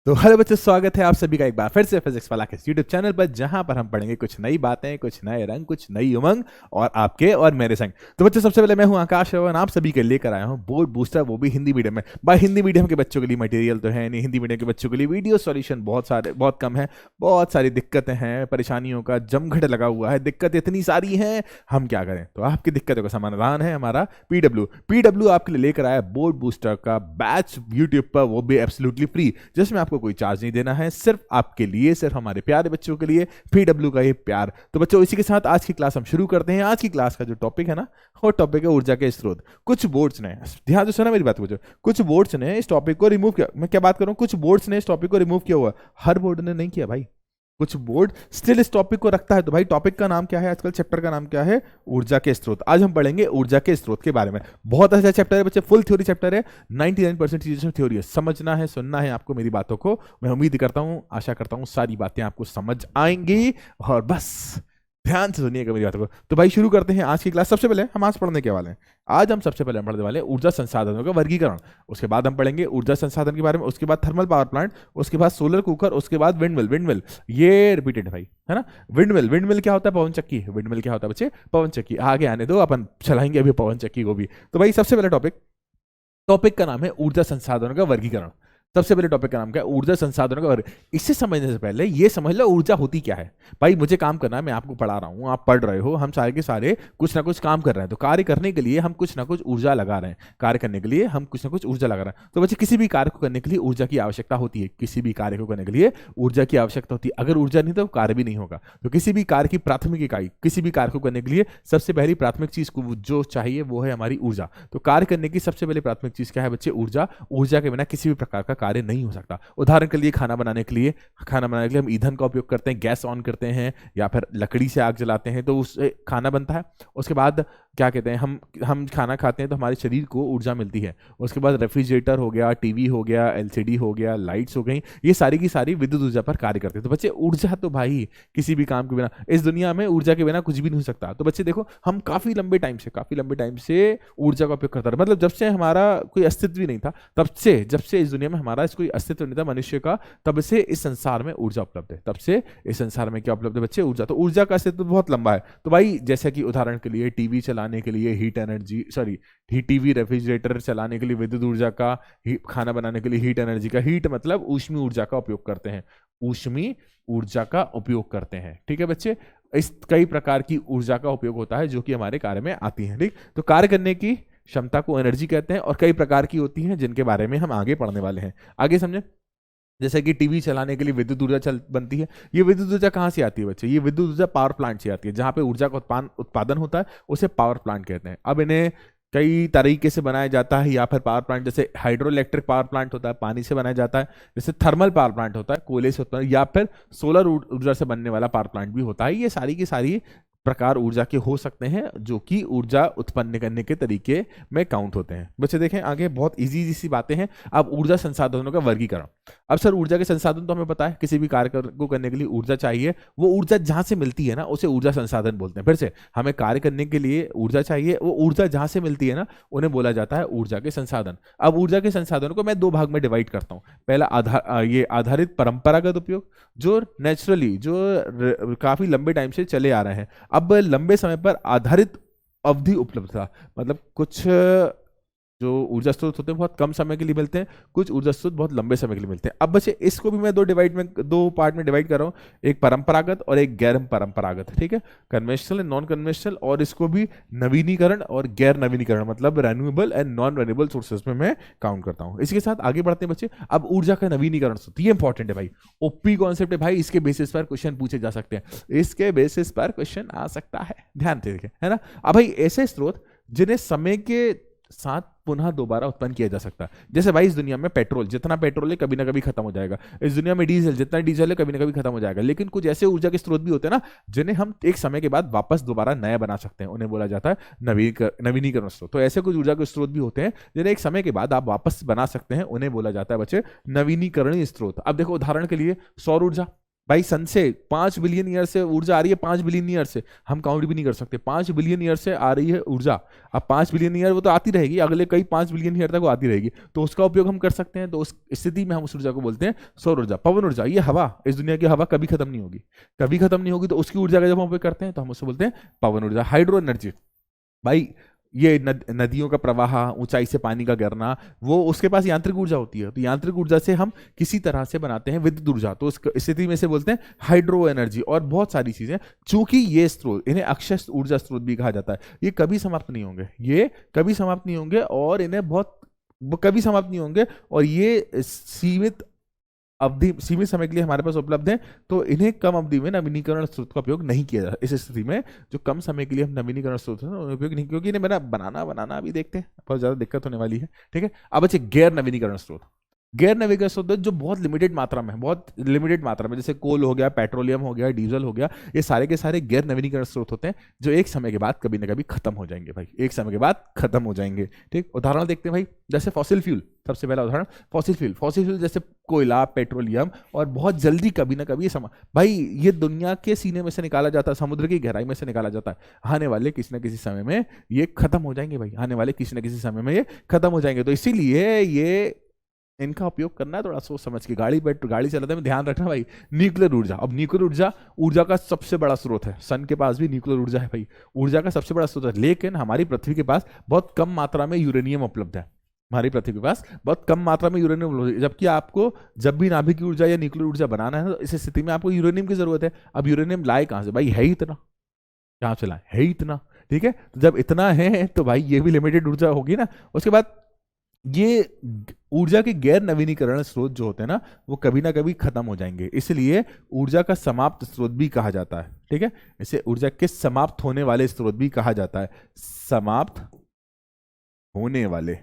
तो हेलो बच्चों, स्वागत है आप सभी का एक बार फिर से फिजिक्स वाला के यूट्यूब चैनल पर, जहां पर हम पढ़ेंगे कुछ नई बातें, कुछ नए रंग, कुछ नई उमंग और आपके और मेरे संग। तो बच्चों, सबसे पहले मैं हूं आकाश और आप सभी के लेकर आया हूं बोर्ड बूस्टर, वो भी हिंदी मीडियम में। भाई हिंदी मीडियम के बच्चों के लिए मटेरियल तो है नहीं, हिंदी मीडियम के बच्चों के लिए वीडियो सॉल्यूशन बहुत कम है। बहुत सारी दिक्कतें हैं, परेशानियों का जमघट लगा हुआ है, दिक्कत इतनी सारी हैं, हम क्या करें। तो आपकी दिक्कतों का समाधान है हमारा पीडब्ल्यू आपके लिए लेकर आया बोर्ड बूस्टर का बैच यूट्यूब पर, वो भी एब्सोल्युटली फ्री, जिसमें आपको कोई चार्ज नहीं देना है, सिर्फ आपके लिए, सिर्फ हमारे प्यारे बच्चों के लिए पीडब्ल्यू का ये प्यार। तो बच्चों, इसी के साथ आज की क्लास हम शुरू करते हैं। आज की क्लास का जो टॉपिक है ना, वो टॉपिक है ऊर्जा के स्रोत। कुछ बोर्ड्स ने, ध्यान से सुना मेरी बात को, कुछ बोर्ड्स ने इस टॉपिक को रिमूव किया। मैं क्या बात करूं, कुछ बोर्ड्स ने इस टॉपिक को रिमूव किया हुआ, हर बोर्ड ने नहीं किया भाई। कुछ बोर्ड स्टिल इस टॉपिक को रखता है। तो भाई टॉपिक का नाम क्या है, आजकल चैप्टर का नाम क्या है, ऊर्जा के स्रोत। आज हम पढ़ेंगे ऊर्जा के स्रोत के बारे में। बहुत अच्छा चैप्टर है बच्चे, फुल थ्योरी चैप्टर है, 99% चीजें थ्योरी है। समझना है, सुनना है आपको मेरी बातों को। मैं उम्मीद करता हूं, आशा करता हूं सारी बातें आपको समझ आएंगी, और बस ध्यान से सुनिएगा मेरी बातों को। तो भाई शुरू करते हैं आज की क्लास। सबसे पहले हम आज पढ़ने के वाले हैं, आज हम सबसे पहले पढ़ने वाले हैं ऊर्जा संसाधनों का वर्गीकरण। उसके बाद हम पढ़ेंगे ऊर्जा संसाधन के बारे में, उसके बाद थर्मल पावर प्लांट, उसके बाद सोलर कुकर, उसके बाद विंडमिल। ये रिपीटेड भाई है ना। विंडमिल क्या होता है, पवन चक्की। विंडमिल क्या होता है बच्चे, पवन चक्की। आगे आने दो, अपन चलाएंगे अभी पवन चक्की को भी। तो भाई सबसे पहले टॉपिक का नाम है ऊर्जा संसाधनों का वर्गीकरण। सबसे पहले टॉपिक का नाम क्या है, ऊर्जा संसाधनों का वर्ग। इसे समझने से पहले ये समझ लो ऊर्जा होती क्या है। भाई मुझे काम करना है, मैं आपको पढ़ा रहा हूं, आप पढ़ रहे हो, हम सारे के सारे कुछ ना कुछ काम कर रहे हैं। तो कार्य करने के लिए हम कुछ ना कुछ ऊर्जा लगा रहे हैं, कार्य करने के लिए हम कुछ ना कुछ ऊर्जा लगा रहे हैं। तो बच्चे, किसी भी कार्य को करने के लिए ऊर्जा की आवश्यकता होती है, किसी भी कार्य को करने के लिए ऊर्जा की आवश्यकता होती है। अगर ऊर्जा नहीं तो कार्य भी नहीं होगा। तो किसी भी कार्य की प्राथमिक इकाई, किसी भी कार्य को करने के लिए सबसे पहली प्राथमिक चीज को जो चाहिए वो है हमारी ऊर्जा। तो कार्य करने की सबसे पहली प्राथमिक चीज क्या है बच्चे, ऊर्जा। ऊर्जा के बिना किसी भी प्रकार का कार्य नहीं हो सकता। उदाहरण के लिए खाना बनाने के लिए हम ईंधन का उपयोग करते हैं, गैस ऑन करते हैं या फिर लकड़ी से आग जलाते हैं, तो उससे खाना बनता है। उसके बाद क्या कहते हैं, हम खाना खाते हैं तो हमारे शरीर को ऊर्जा मिलती है। उसके बाद रेफ्रिजरेटर हो गया, टीवी हो गया, एलसीडी हो गया, लाइट्स हो गई, ये सारी की सारी विद्युत ऊर्जा पर कार्य करते हैं। तो बच्चे, ऊर्जा तो भाई किसी भी काम के बिना, इस दुनिया में ऊर्जा के बिना कुछ भी नहीं हो सकता। तो बच्चे देखो, हम काफी लंबे टाइम से ऊर्जा का उपयोग करते हैं। मतलब जब से हमारा कोई अस्तित्व भी नहीं था, जब से इस दुनिया में हमारा कोई अस्तित्व नहीं था मनुष्य का, तब से इस संसार में ऊर्जा उपलब्ध है। तब से इस संसार में क्या उपलब्ध है बच्चे, ऊर्जा। तो ऊर्जा का अस्तित्व बहुत लंबा है। तो भाई जैसे कि उदाहरण के लिए टीवी चलाने के लिए टीवी रेफ्रिजरेटर चलाने के लिए विद्युत ऊर्जा का, खाना बनाने के लिए हीट एनर्जी का, हीट मतलब ऊष्मीय ऊर्जा का उपयोग करते हैं, ऊष्मीय ऊर्जा का उपयोग करते हैं। ठीक है बच्चे, इस कई प्रकार की ऊर्जा का उपयोग होता है जो कि हमारे कार्य में आती है। ठीक, तो कार्य करने की क्षमता को एनर्जी कहते हैं, और कई प्रकार की होती हैं जिनके बारे में हम आगे पढ़ने वाले हैं। आगे समझे, जैसे कि टीवी चलाने के लिए विद्युत ऊर्जा बनती है। ये विद्युत ऊर्जा कहाँ से आती है बच्चे, ये विद्युत ऊर्जा पावर प्लांट से आती है। जहां पे ऊर्जा का उत्पादन होता है उसे पावर प्लांट कहते हैं। अब इन्हें कई तरीके से बनाया जाता है, या फिर पावर प्लांट जैसे हाइड्रो इलेक्ट्रिक पावर प्लांट होता है, पानी से बनाया जाता है, जैसे थर्मल पावर प्लांट होता है, कोयले से होता है, या फिर सोलर ऊर्जा से बनने वाला पावर प्लांट भी होता है। ये सारी की सारी प्रकार ऊर्जा के हो सकते हैं जो कि ऊर्जा उत्पन्न करने के तरीके में काउंट होते हैं। बच्चे देखें आगे, बहुत इजी सी बातें हैं। अब ऊर्जा संसाधनों का वर्गीकरण। अब सर, ऊर्जा के संसाधन तो हमें पता है, किसी भी कार्य को करने के लिए ऊर्जा चाहिए, वो ऊर्जा जहां से मिलती है ना उसे ऊर्जा संसाधन बोलते हैं। फिर से, हमें कार्य करने के लिए ऊर्जा चाहिए, वो ऊर्जा जहां से मिलती है ना उन्हें बोला जाता है ऊर्जा के संसाधन। अब ऊर्जा के संसाधनों को मैं दो भाग में डिवाइड करता हूं। पहला आधारित परंपरागत उपयोग, जो नेचुरली काफी लंबे टाइम से चले आ रहे हैं। अब लंबे समय पर आधारित अवधि उपलब्धता, मतलब कुछ जो ऊर्जा स्रोत होते हैं बहुत कम समय के लिए मिलते हैं, कुछ ऊर्जा स्रोत बहुत लंबे समय के लिए मिलते हैं। अब बच्चे, इसको भी मैं दो पार्ट में डिवाइड कर रहा हूं, एक परंपरागत और एक गैर परंपरागत। ठीक है, कन्वेंशनल एंड नॉन कन्वेंशनल, और इसको भी नवीनीकरण और गैर नवीनीकरण, मतलब renewable and non renewable sources में मैं काउंट करता हूं। इसके साथ आगे बढ़ते हैं बच्चे। अब ऊर्जा का नवीनीकरण, ये इंपॉर्टेंट है भाई, ओपी कॉन्सेप्ट है भाई, इसके बेसिस पर क्वेश्चन पूछे जा सकते हैं, इसके बेसिस पर क्वेश्चन आ सकता है, ध्यान से देखें, है ना। अब भाई ऐसे स्रोत जिन्हें समय के साथ पुनः दोबारा उत्पन्न किया जा सकता है। जैसे भाई इस दुनिया में पेट्रोल, जितना पेट्रोल है कभी ना कभी खत्म हो जाएगा। इस दुनिया में डीजल, जितना डीजल है कभी ना कभी खत्म हो जाएगा। लेकिन कुछ ऐसे ऊर्जा के स्रोत भी होते हैं ना जिन्हें हम एक समय के बाद वापस दोबारा नया बना सकते हैं, उन्हें बोला जाता है नवीनीकरण स्रोत। तो ऐसे कुछ ऊर्जा के स्रोत भी होते हैं जिन्हें एक समय के बाद आप वापस बना सकते हैं, उन्हें बोला जाता है बच्चे नवीनीकरणीय स्रोत। अब देखो उदाहरण के लिए सौर ऊर्जा, भाई सन से 5 बिलियन ईयर से ऊर्जा आ रही है, 5 बिलियन ईयर से, हम काउंट भी नहीं कर सकते, 5 बिलियन ईयर से आ रही है ऊर्जा। अब 5 बिलियन ईयर वो तो आती रहेगी, अगले कई 5 बिलियन ईयर तक वो आती रहेगी, तो उसका उपयोग हम कर सकते हैं। तो उस स्थिति में हम उस ऊर्जा को बोलते हैं सौर ऊर्जा। पवन ऊर्जा, ये हवा, इस दुनिया की हवा कभी खत्म नहीं होगी, कभी खत्म नहीं होगी, तो उसकी ऊर्जा का जब हम उपयोग करते हैं तो हम उसको बोलते हैं पवन ऊर्जा। हाइड्रो एनर्जी, भाई ये नदियों का प्रवाह, ऊंचाई से पानी का गिरना, वो उसके पास यांत्रिक ऊर्जा होती है, तो यांत्रिक ऊर्जा से हम किसी तरह से बनाते हैं विद्युत ऊर्जा, तो उस स्थिति में से बोलते हैं हाइड्रो एनर्जी। और बहुत सारी चीजें, चूंकि ये स्रोत, इन्हें अक्षय ऊर्जा स्रोत भी कहा जाता है, ये कभी समाप्त नहीं होंगे, ये कभी समाप्त नहीं होंगे, और इन्हें बहुत कभी समाप्त नहीं होंगे, और ये सीमित अवधि, सीमित समय के लिए हमारे पास उपलब्ध है। तो इन्हें कम अवधि में नवीनीकरण स्रोत का उपयोग नहीं किया जाता। इस स्थिति में जो कम समय के लिए हम नवीनीकरण स्रोत है उनका उपयोग नहीं, क्योंकि इन्हें बनाना अभी देखते हैं, बहुत ज्यादा दिक्कत होने वाली है। ठीक है, अब अच्छे गैर नवीनीकरण स्रोत, गैर नवीनीकरण स्रोत जो बहुत लिमिटेड मात्रा में, बहुत लिमिटेड मात्रा में, जैसे कोल हो गया, पेट्रोलियम हो गया, डीजल हो गया, ये सारे के सारे गैर नवीनीकरण स्रोत होते हैं जो एक समय के बाद कभी ना कभी खत्म हो जाएंगे भाई, एक समय के बाद खत्म हो जाएंगे। ठीक, उदाहरण देखते हैं भाई, जैसे फॉसिल फ्यूल, सबसे पहला उदाहरण फॉसिल फ्यूल। फॉसिल फ्यूल जैसे कोयला, पेट्रोलियम, और बहुत जल्दी कभी ना कभी भाई ये दुनिया के सीने में से निकाला जाता है, समुद्र की गहराई में से निकाला जाता है, आने वाले किसी न किसी समय में ये खत्म हो जाएंगे भाई, आने वाले किसी न किसी समय में ये खत्म हो जाएंगे। तो इसीलिए ये इनका उपयोग करना है थोड़ा सोच समझ के, गाड़ी चलाते में ध्यान रखना भाई। न्यूक्लियर ऊर्जा, अब न्यूक्लियर ऊर्जा ऊर्जा का सबसे बड़ा स्रोत है, सन के पास भी न्यूक्लियर ऊर्जा है भाई, ऊर्जा का सबसे बड़ा स्रोत है, लेकिन हमारी पृथ्वी के पास बहुत कम मात्रा में यूरेनियम उपलब्ध है, हमारी पृथ्वी के पास बहुत कम मात्रा में यूरेनियम उपलब्ध है, जबकि आपको जब भी नाभिक की ऊर्जा या न्यूक्लियर ऊर्जा बनाना है तो इस स्थिति में आपको यूरेनियम की जरूरत है। अब यूरेनियम लाए कहां से भाई, है ही इतना, कहां से लाए, है ही इतना। ठीक है, तो जब इतना है तो भाई ये भी लिमिटेड ऊर्जा होगी ना। उसके बाद ये ऊर्जा के गैर नवीनीकरण स्रोत जो होते हैं ना, वो कभी ना कभी खत्म हो जाएंगे, इसलिए ऊर्जा का समाप्त स्रोत भी कहा जाता है। ठीक है, इसे ऊर्जा के समाप्त होने वाले स्रोत भी कहा जाता है, समाप्त होने वाले।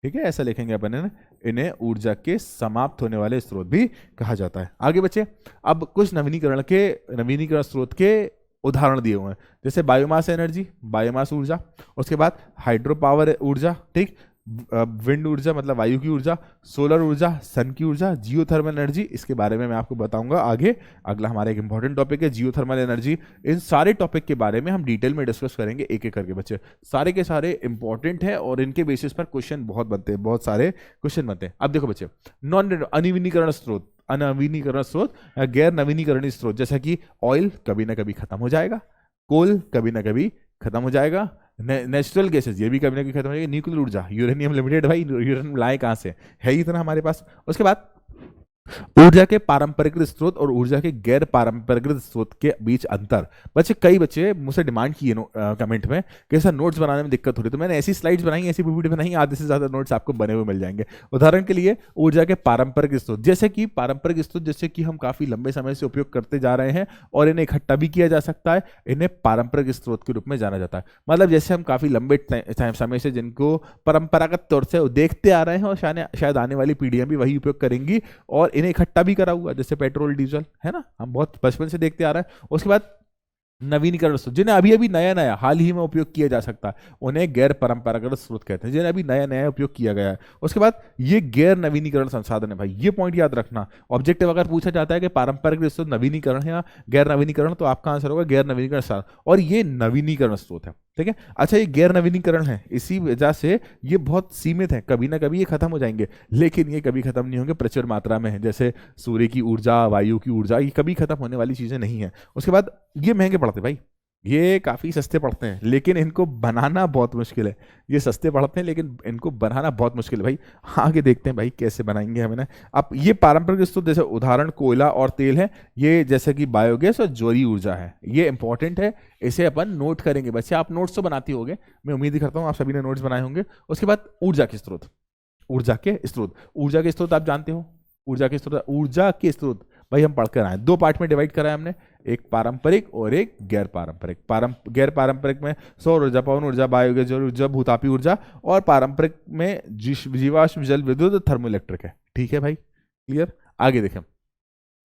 ठीक है, ऐसा लिखेंगे अपन है ना, इन्हें ऊर्जा के समाप्त होने वाले स्रोत भी कहा जाता है। आगे बच्चे, अब कुछ नवीनीकरण स्रोत के उदाहरण दिए हुए हैं, जैसे बायोमास एनर्जी, बायोमास ऊर्जा, उसके बाद हाइड्रो पावर ऊर्जा, ठीक, विंड ऊर्जा मतलब वायु की ऊर्जा, सोलर ऊर्जा, सन की ऊर्जा, जियोथर्मल एनर्जी, इसके बारे में मैं आपको बताऊंगा आगे। अगला हमारा एक इंपॉर्टेंट टॉपिक है जियोथर्मल एनर्जी। इन सारे टॉपिक के बारे में हम डिटेल में डिस्कस करेंगे एक एक करके बच्चे, सारे के सारे इंपॉर्टेंट है और इनके बेसिस पर क्वेश्चन बहुत बनते हैं, बहुत सारे क्वेश्चन बनते हैं। अब देखो बच्चे, अनवीनीकरण स्रोत, अनवीनीकरण स्रोत, गैर नवीनीकरणीय स्रोत, जैसा कि ऑयल कभी ना कभी खत्म हो जाएगा, कोल कभी ना कभी खत्म हो जाएगा, नेचुरल गैसेस ये भी कभी ना कभी खत्म हो जाएगी, न्यूक्लियर ऊर्जा, यूरेनियम लिमिटेड भाई, यूरेनियम लाए कहां से, है ही इतना हमारे पास। उसके बाद ऊर्जा के पारंपरिक स्रोत और ऊर्जा के गैर पारंपरिक स्रोत के बीच अंतर। कई बच्चे मुझसे डिमांड किए कमेंट में कि सर नोट्स बनाने में दिक्कत हो रही है, तो मैंने ऐसी स्लाइड्स बनाई, ऐसी पीपीटी बनाई, आधे से ज्यादा नोट्स आपको बने हुए मिल जाएंगे। उदाहरण के लिए ऊर्जा के पारंपरिक स्रोत, जैसे कि पारंपरिक स्रोत जैसे कि हम काफी लंबे समय से उपयोग करते जा रहे हैं और इन्हें इकट्ठा भी किया जा सकता है, इन्हें पारंपरिक स्रोत के रूप में जाना जाता है। मतलब जैसे हम काफी लंबे समय से जिनको परंपरागत तौर से देखते आ रहे हैं और शायद आने वाली पीढ़ियां भी वही उपयोग करेंगी, और इन्हें इकट्ठा भी करा हुआ, जैसे पेट्रोल डीजल है ना, हम बहुत बचपन से देखते आ रहे हैं। उसके बाद नवीनीकरण स्रोत, जिन्हें अभी अभी नया नया हाल ही में उपयोग किया जा सकता है, उन्हें गैर परंपरागत स्रोत कहते हैं, जिन्हें अभी नया नया उपयोग किया गया है। उसके बाद ये गैर नवीनीकरण संसाधन है भाई, ये पॉइंट याद रखना, ऑब्जेक्टिव अगर पूछा जाता है कि पारंपरिक स्रोत नवीनीकरण है या गैर नवीनीकरण, तो आपका आंसर होगा गैर नवीनीकरण साधन, और ये नवीनीकरण स्रोत है। ठीक है, अच्छा ये गैर नवीनीकरण है, इसी वजह से ये बहुत सीमित है, कभी ना कभी ये खत्म हो जाएंगे, लेकिन ये कभी खत्म नहीं होंगे, प्रचुर मात्रा में है, जैसे सूर्य की ऊर्जा, वायु की ऊर्जा, ये कभी खत्म होने वाली चीजें नहीं है। उसके बाद ये महंगे पड़ते भाई, ये काफी सस्ते पड़ते हैं, लेकिन इनको बनाना बहुत मुश्किल है। ये सस्ते पड़ते हैं लेकिन इनको बनाना बहुत मुश्किल है भाई। आगे देखते हैं भाई कैसे बनाएंगे हमें ना। अब ये पारंपरिक स्रोत जैसे उदाहरण कोयला और तेल है, ये जैसे कि बायोगैस और ज्वारीय ऊर्जा है, ये इंपॉर्टेंट है, इसे अपन नोट करेंगे बच्चे। आप नोट्स तो बनाती होंगे, मैं उम्मीद ही करता हूँ आप सभी ने नोट्स बनाए होंगे। उसके बाद ऊर्जा के स्रोत, ऊर्जा के स्रोत आप जानते हो, ऊर्जा के स्रोत भाई हम पढ़कर आए, दो पार्ट में डिवाइड करा है हमने, एक पारंपरिक और एक गैर पारंपरिक। गैर पारंपरिक में सौर ऊर्जा, पवन ऊर्जा, बायोगैस ऊर्जा, भूतापी ऊर्जा, और पारंपरिक में जीवाश्म जल विद्युत, थर्मोइलेक्ट्रिक है। ठीक है भाई, क्लियर। आगे देखें,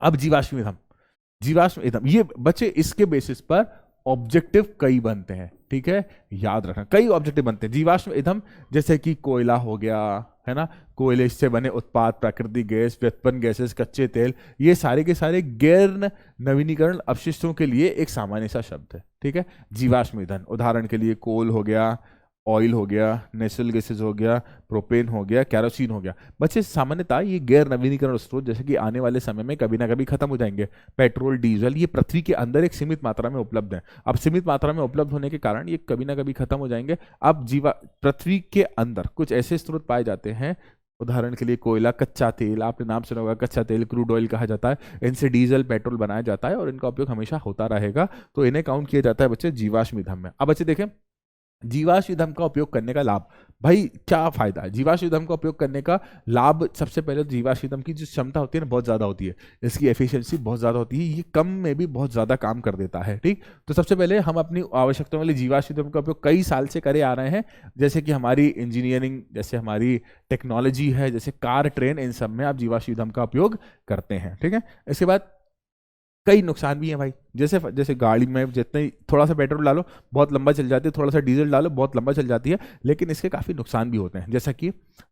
अब जीवाश्म ईंधन, ये बच्चे इसके बेसिस पर ऑब्जेक्टिव कई बनते हैं, ठीक है, याद रखना, कई ऑब्जेक्टिव बनते हैं जीवाश्म ईंधन, जैसे कि कोयला हो गया, है ना, कोयले से बने उत्पाद, प्राकृतिक गैस, व्युत्पन्न गैसेस, कच्चे तेल, ये सारे के सारे गैर नवीनीकरण अपशिष्टों के लिए एक सामान्य सा शब्द है, ठीक है। जीवाश्म ईंधन उदाहरण के लिए कोल हो गया, ऑयल हो गया, नेचुरल गैसेज हो गया, प्रोपेन हो गया, कैरोसिन हो गया। बच्चे सामान्यतः ये गैर नवीनीकरण स्रोत जैसे कि आने वाले समय में कभी ना कभी खत्म हो जाएंगे। पेट्रोल, डीजल, ये पृथ्वी के अंदर एक सीमित मात्रा में उपलब्ध है। अब सीमित मात्रा में उपलब्ध होने के कारण ये कभी ना कभी खत्म हो जाएंगे। अब पृथ्वी के अंदर कुछ ऐसे स्रोत पाए जाते हैं, उदाहरण के लिए कोयला, कच्चा तेल, आपने नाम सुना होगा, कच्चा तेल क्रूड ऑयल कहा जाता है, इनसे डीजल, पेट्रोल बनाया जाता है और इनका उपयोग हमेशा होता रहेगा, तो इन्हें काउंट किया जाता है बच्चे जीवाश्म ईंधन में। अब बच्चे देखें जीवाश्म ईंधन का उपयोग करने का लाभ, भाई क्या फायदा है जीवाश्म ईंधन का उपयोग करने का लाभ। सबसे पहले जीवाश्म ईंधन की जो क्षमता होती है ना, बहुत ज्यादा होती है, इसकी एफिशिएंसी बहुत ज्यादा होती है, ये कम में भी बहुत ज्यादा काम कर देता है, ठीक। तो सबसे पहले हम अपनी आवश्यकताओं के लिए जीवाश्म ईंधन का उपयोग कई साल से करे आ रहे हैं, जैसे कि हमारी इंजीनियरिंग, जैसे हमारी टेक्नोलॉजी है, जैसे कार, ट्रेन, इन सब में आप जीवाश्म ईंधन का उपयोग करते हैं, ठीक है। इसके बाद कई नुकसान भी हैं भाई, जैसे जैसे गाड़ी में जितने थोड़ा सा पेट्रोल डालो बहुत लंबा चल जाती है, थोड़ा सा डीजल डालो बहुत लंबा चल जाती है, लेकिन इसके काफ़ी नुकसान भी होते हैं, जैसा कि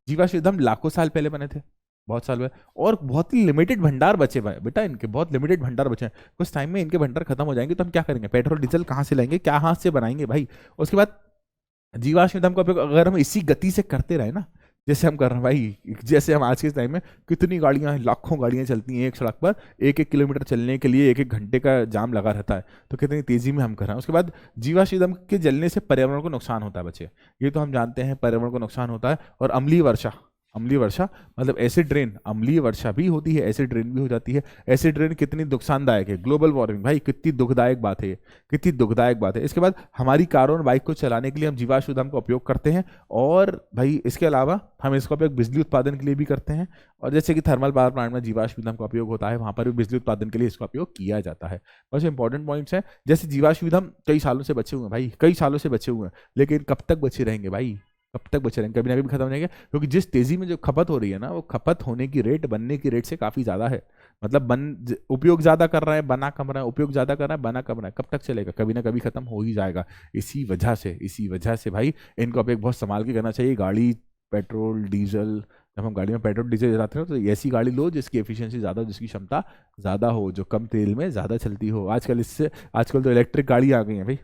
जीवाश्म ईंधन लाखों साल पहले बने थे, बहुत साल पहले, और बहुत ही लिमिटेड भंडार बचे हुए हैं बेटा, इनके बहुत लिमिटेड भंडार बचे हैं, कुछ टाइम में इनके भंडार खत्म हो जाएंगे तो हम क्या करेंगे, पेट्रोल डीजल कहाँ से लाएंगे, क्या हाथ से बनाएंगे भाई। उसके बाद जीवाश्म ईंधन का उपयोग अगर हम इसी गति से करते रहे ना, जैसे हम कर रहे हैं भाई, जैसे हम आज के टाइम में कितनी गाड़ियां हैं, लाखों गाड़ियां चलती हैं एक सड़क पर, एक एक किलोमीटर चलने के लिए एक एक घंटे का जाम लगा रहता है, तो कितनी तेजी में हम कर रहे हैं। उसके बाद जीवाश्म ईंधन के जलने से पर्यावरण को नुकसान होता है बच्चे, ये तो हम जानते हैं पर्यावरण को नुकसान होता है। और अम्लीय वर्षा, अम्लीय वर्षा मतलब एसिड रेन, अम्लीय वर्षा भी होती है, एसिड रेन भी हो जाती है। एसिड रेन कितनी नुकसानदायक है, ग्लोबल वार्मिंग भाई कितनी दुखदायक बात है ये, कितनी दुखदायक बात है। इसके बाद हमारी कारों और बाइक को चलाने के लिए हम जीवाश्म ईंधन का उपयोग करते हैं, और भाई इसके अलावा हम इसका उपयोग बिजली उत्पादन के लिए भी करते हैं, और जैसे कि थर्मल पावर प्लांट में जीवाश्म ईंधन का उपयोग होता है, वहां पर भी बिजली उत्पादन के लिए इसका उपयोग किया जाता है। बस इंपॉर्टेंट पॉइंट्स हैं, जैसे जीवाश्म ईंधन कई सालों से बचे हुए हैं भाई, कई सालों से बचे हुए हैं, लेकिन कब तक बचे रहेंगे भाई, कब तक बचे रहेंगे, कभी ना कभी खत्म हो जाएंगे, क्योंकि जिस तेजी में जो खपत हो रही है ना, वो खपत होने की रेट बनने की रेट से काफी ज्यादा है। मतलब उपयोग ज्यादा कर रहा है, बना कम रहा है, उपयोग ज्यादा कर रहा है, बना कम रहा है, कब तक चलेगा, कभी ना कभी खत्म हो ही जाएगा। इसी वजह से भाई इनका उपयोग बहुत संभाल के करना चाहिए। गाड़ी, पेट्रोल, डीजल, जब हम गाड़ी में पेट्रोल डीजल जलाते हैं तो ऐसी गाड़ी लो जिसकी एफिशिएंसी ज़्यादा, जिसकी क्षमता ज़्यादा हो, जो कम तेल में ज़्यादा चलती हो। आजकल तो इलेक्ट्रिक गाड़ी आ गई है भाई,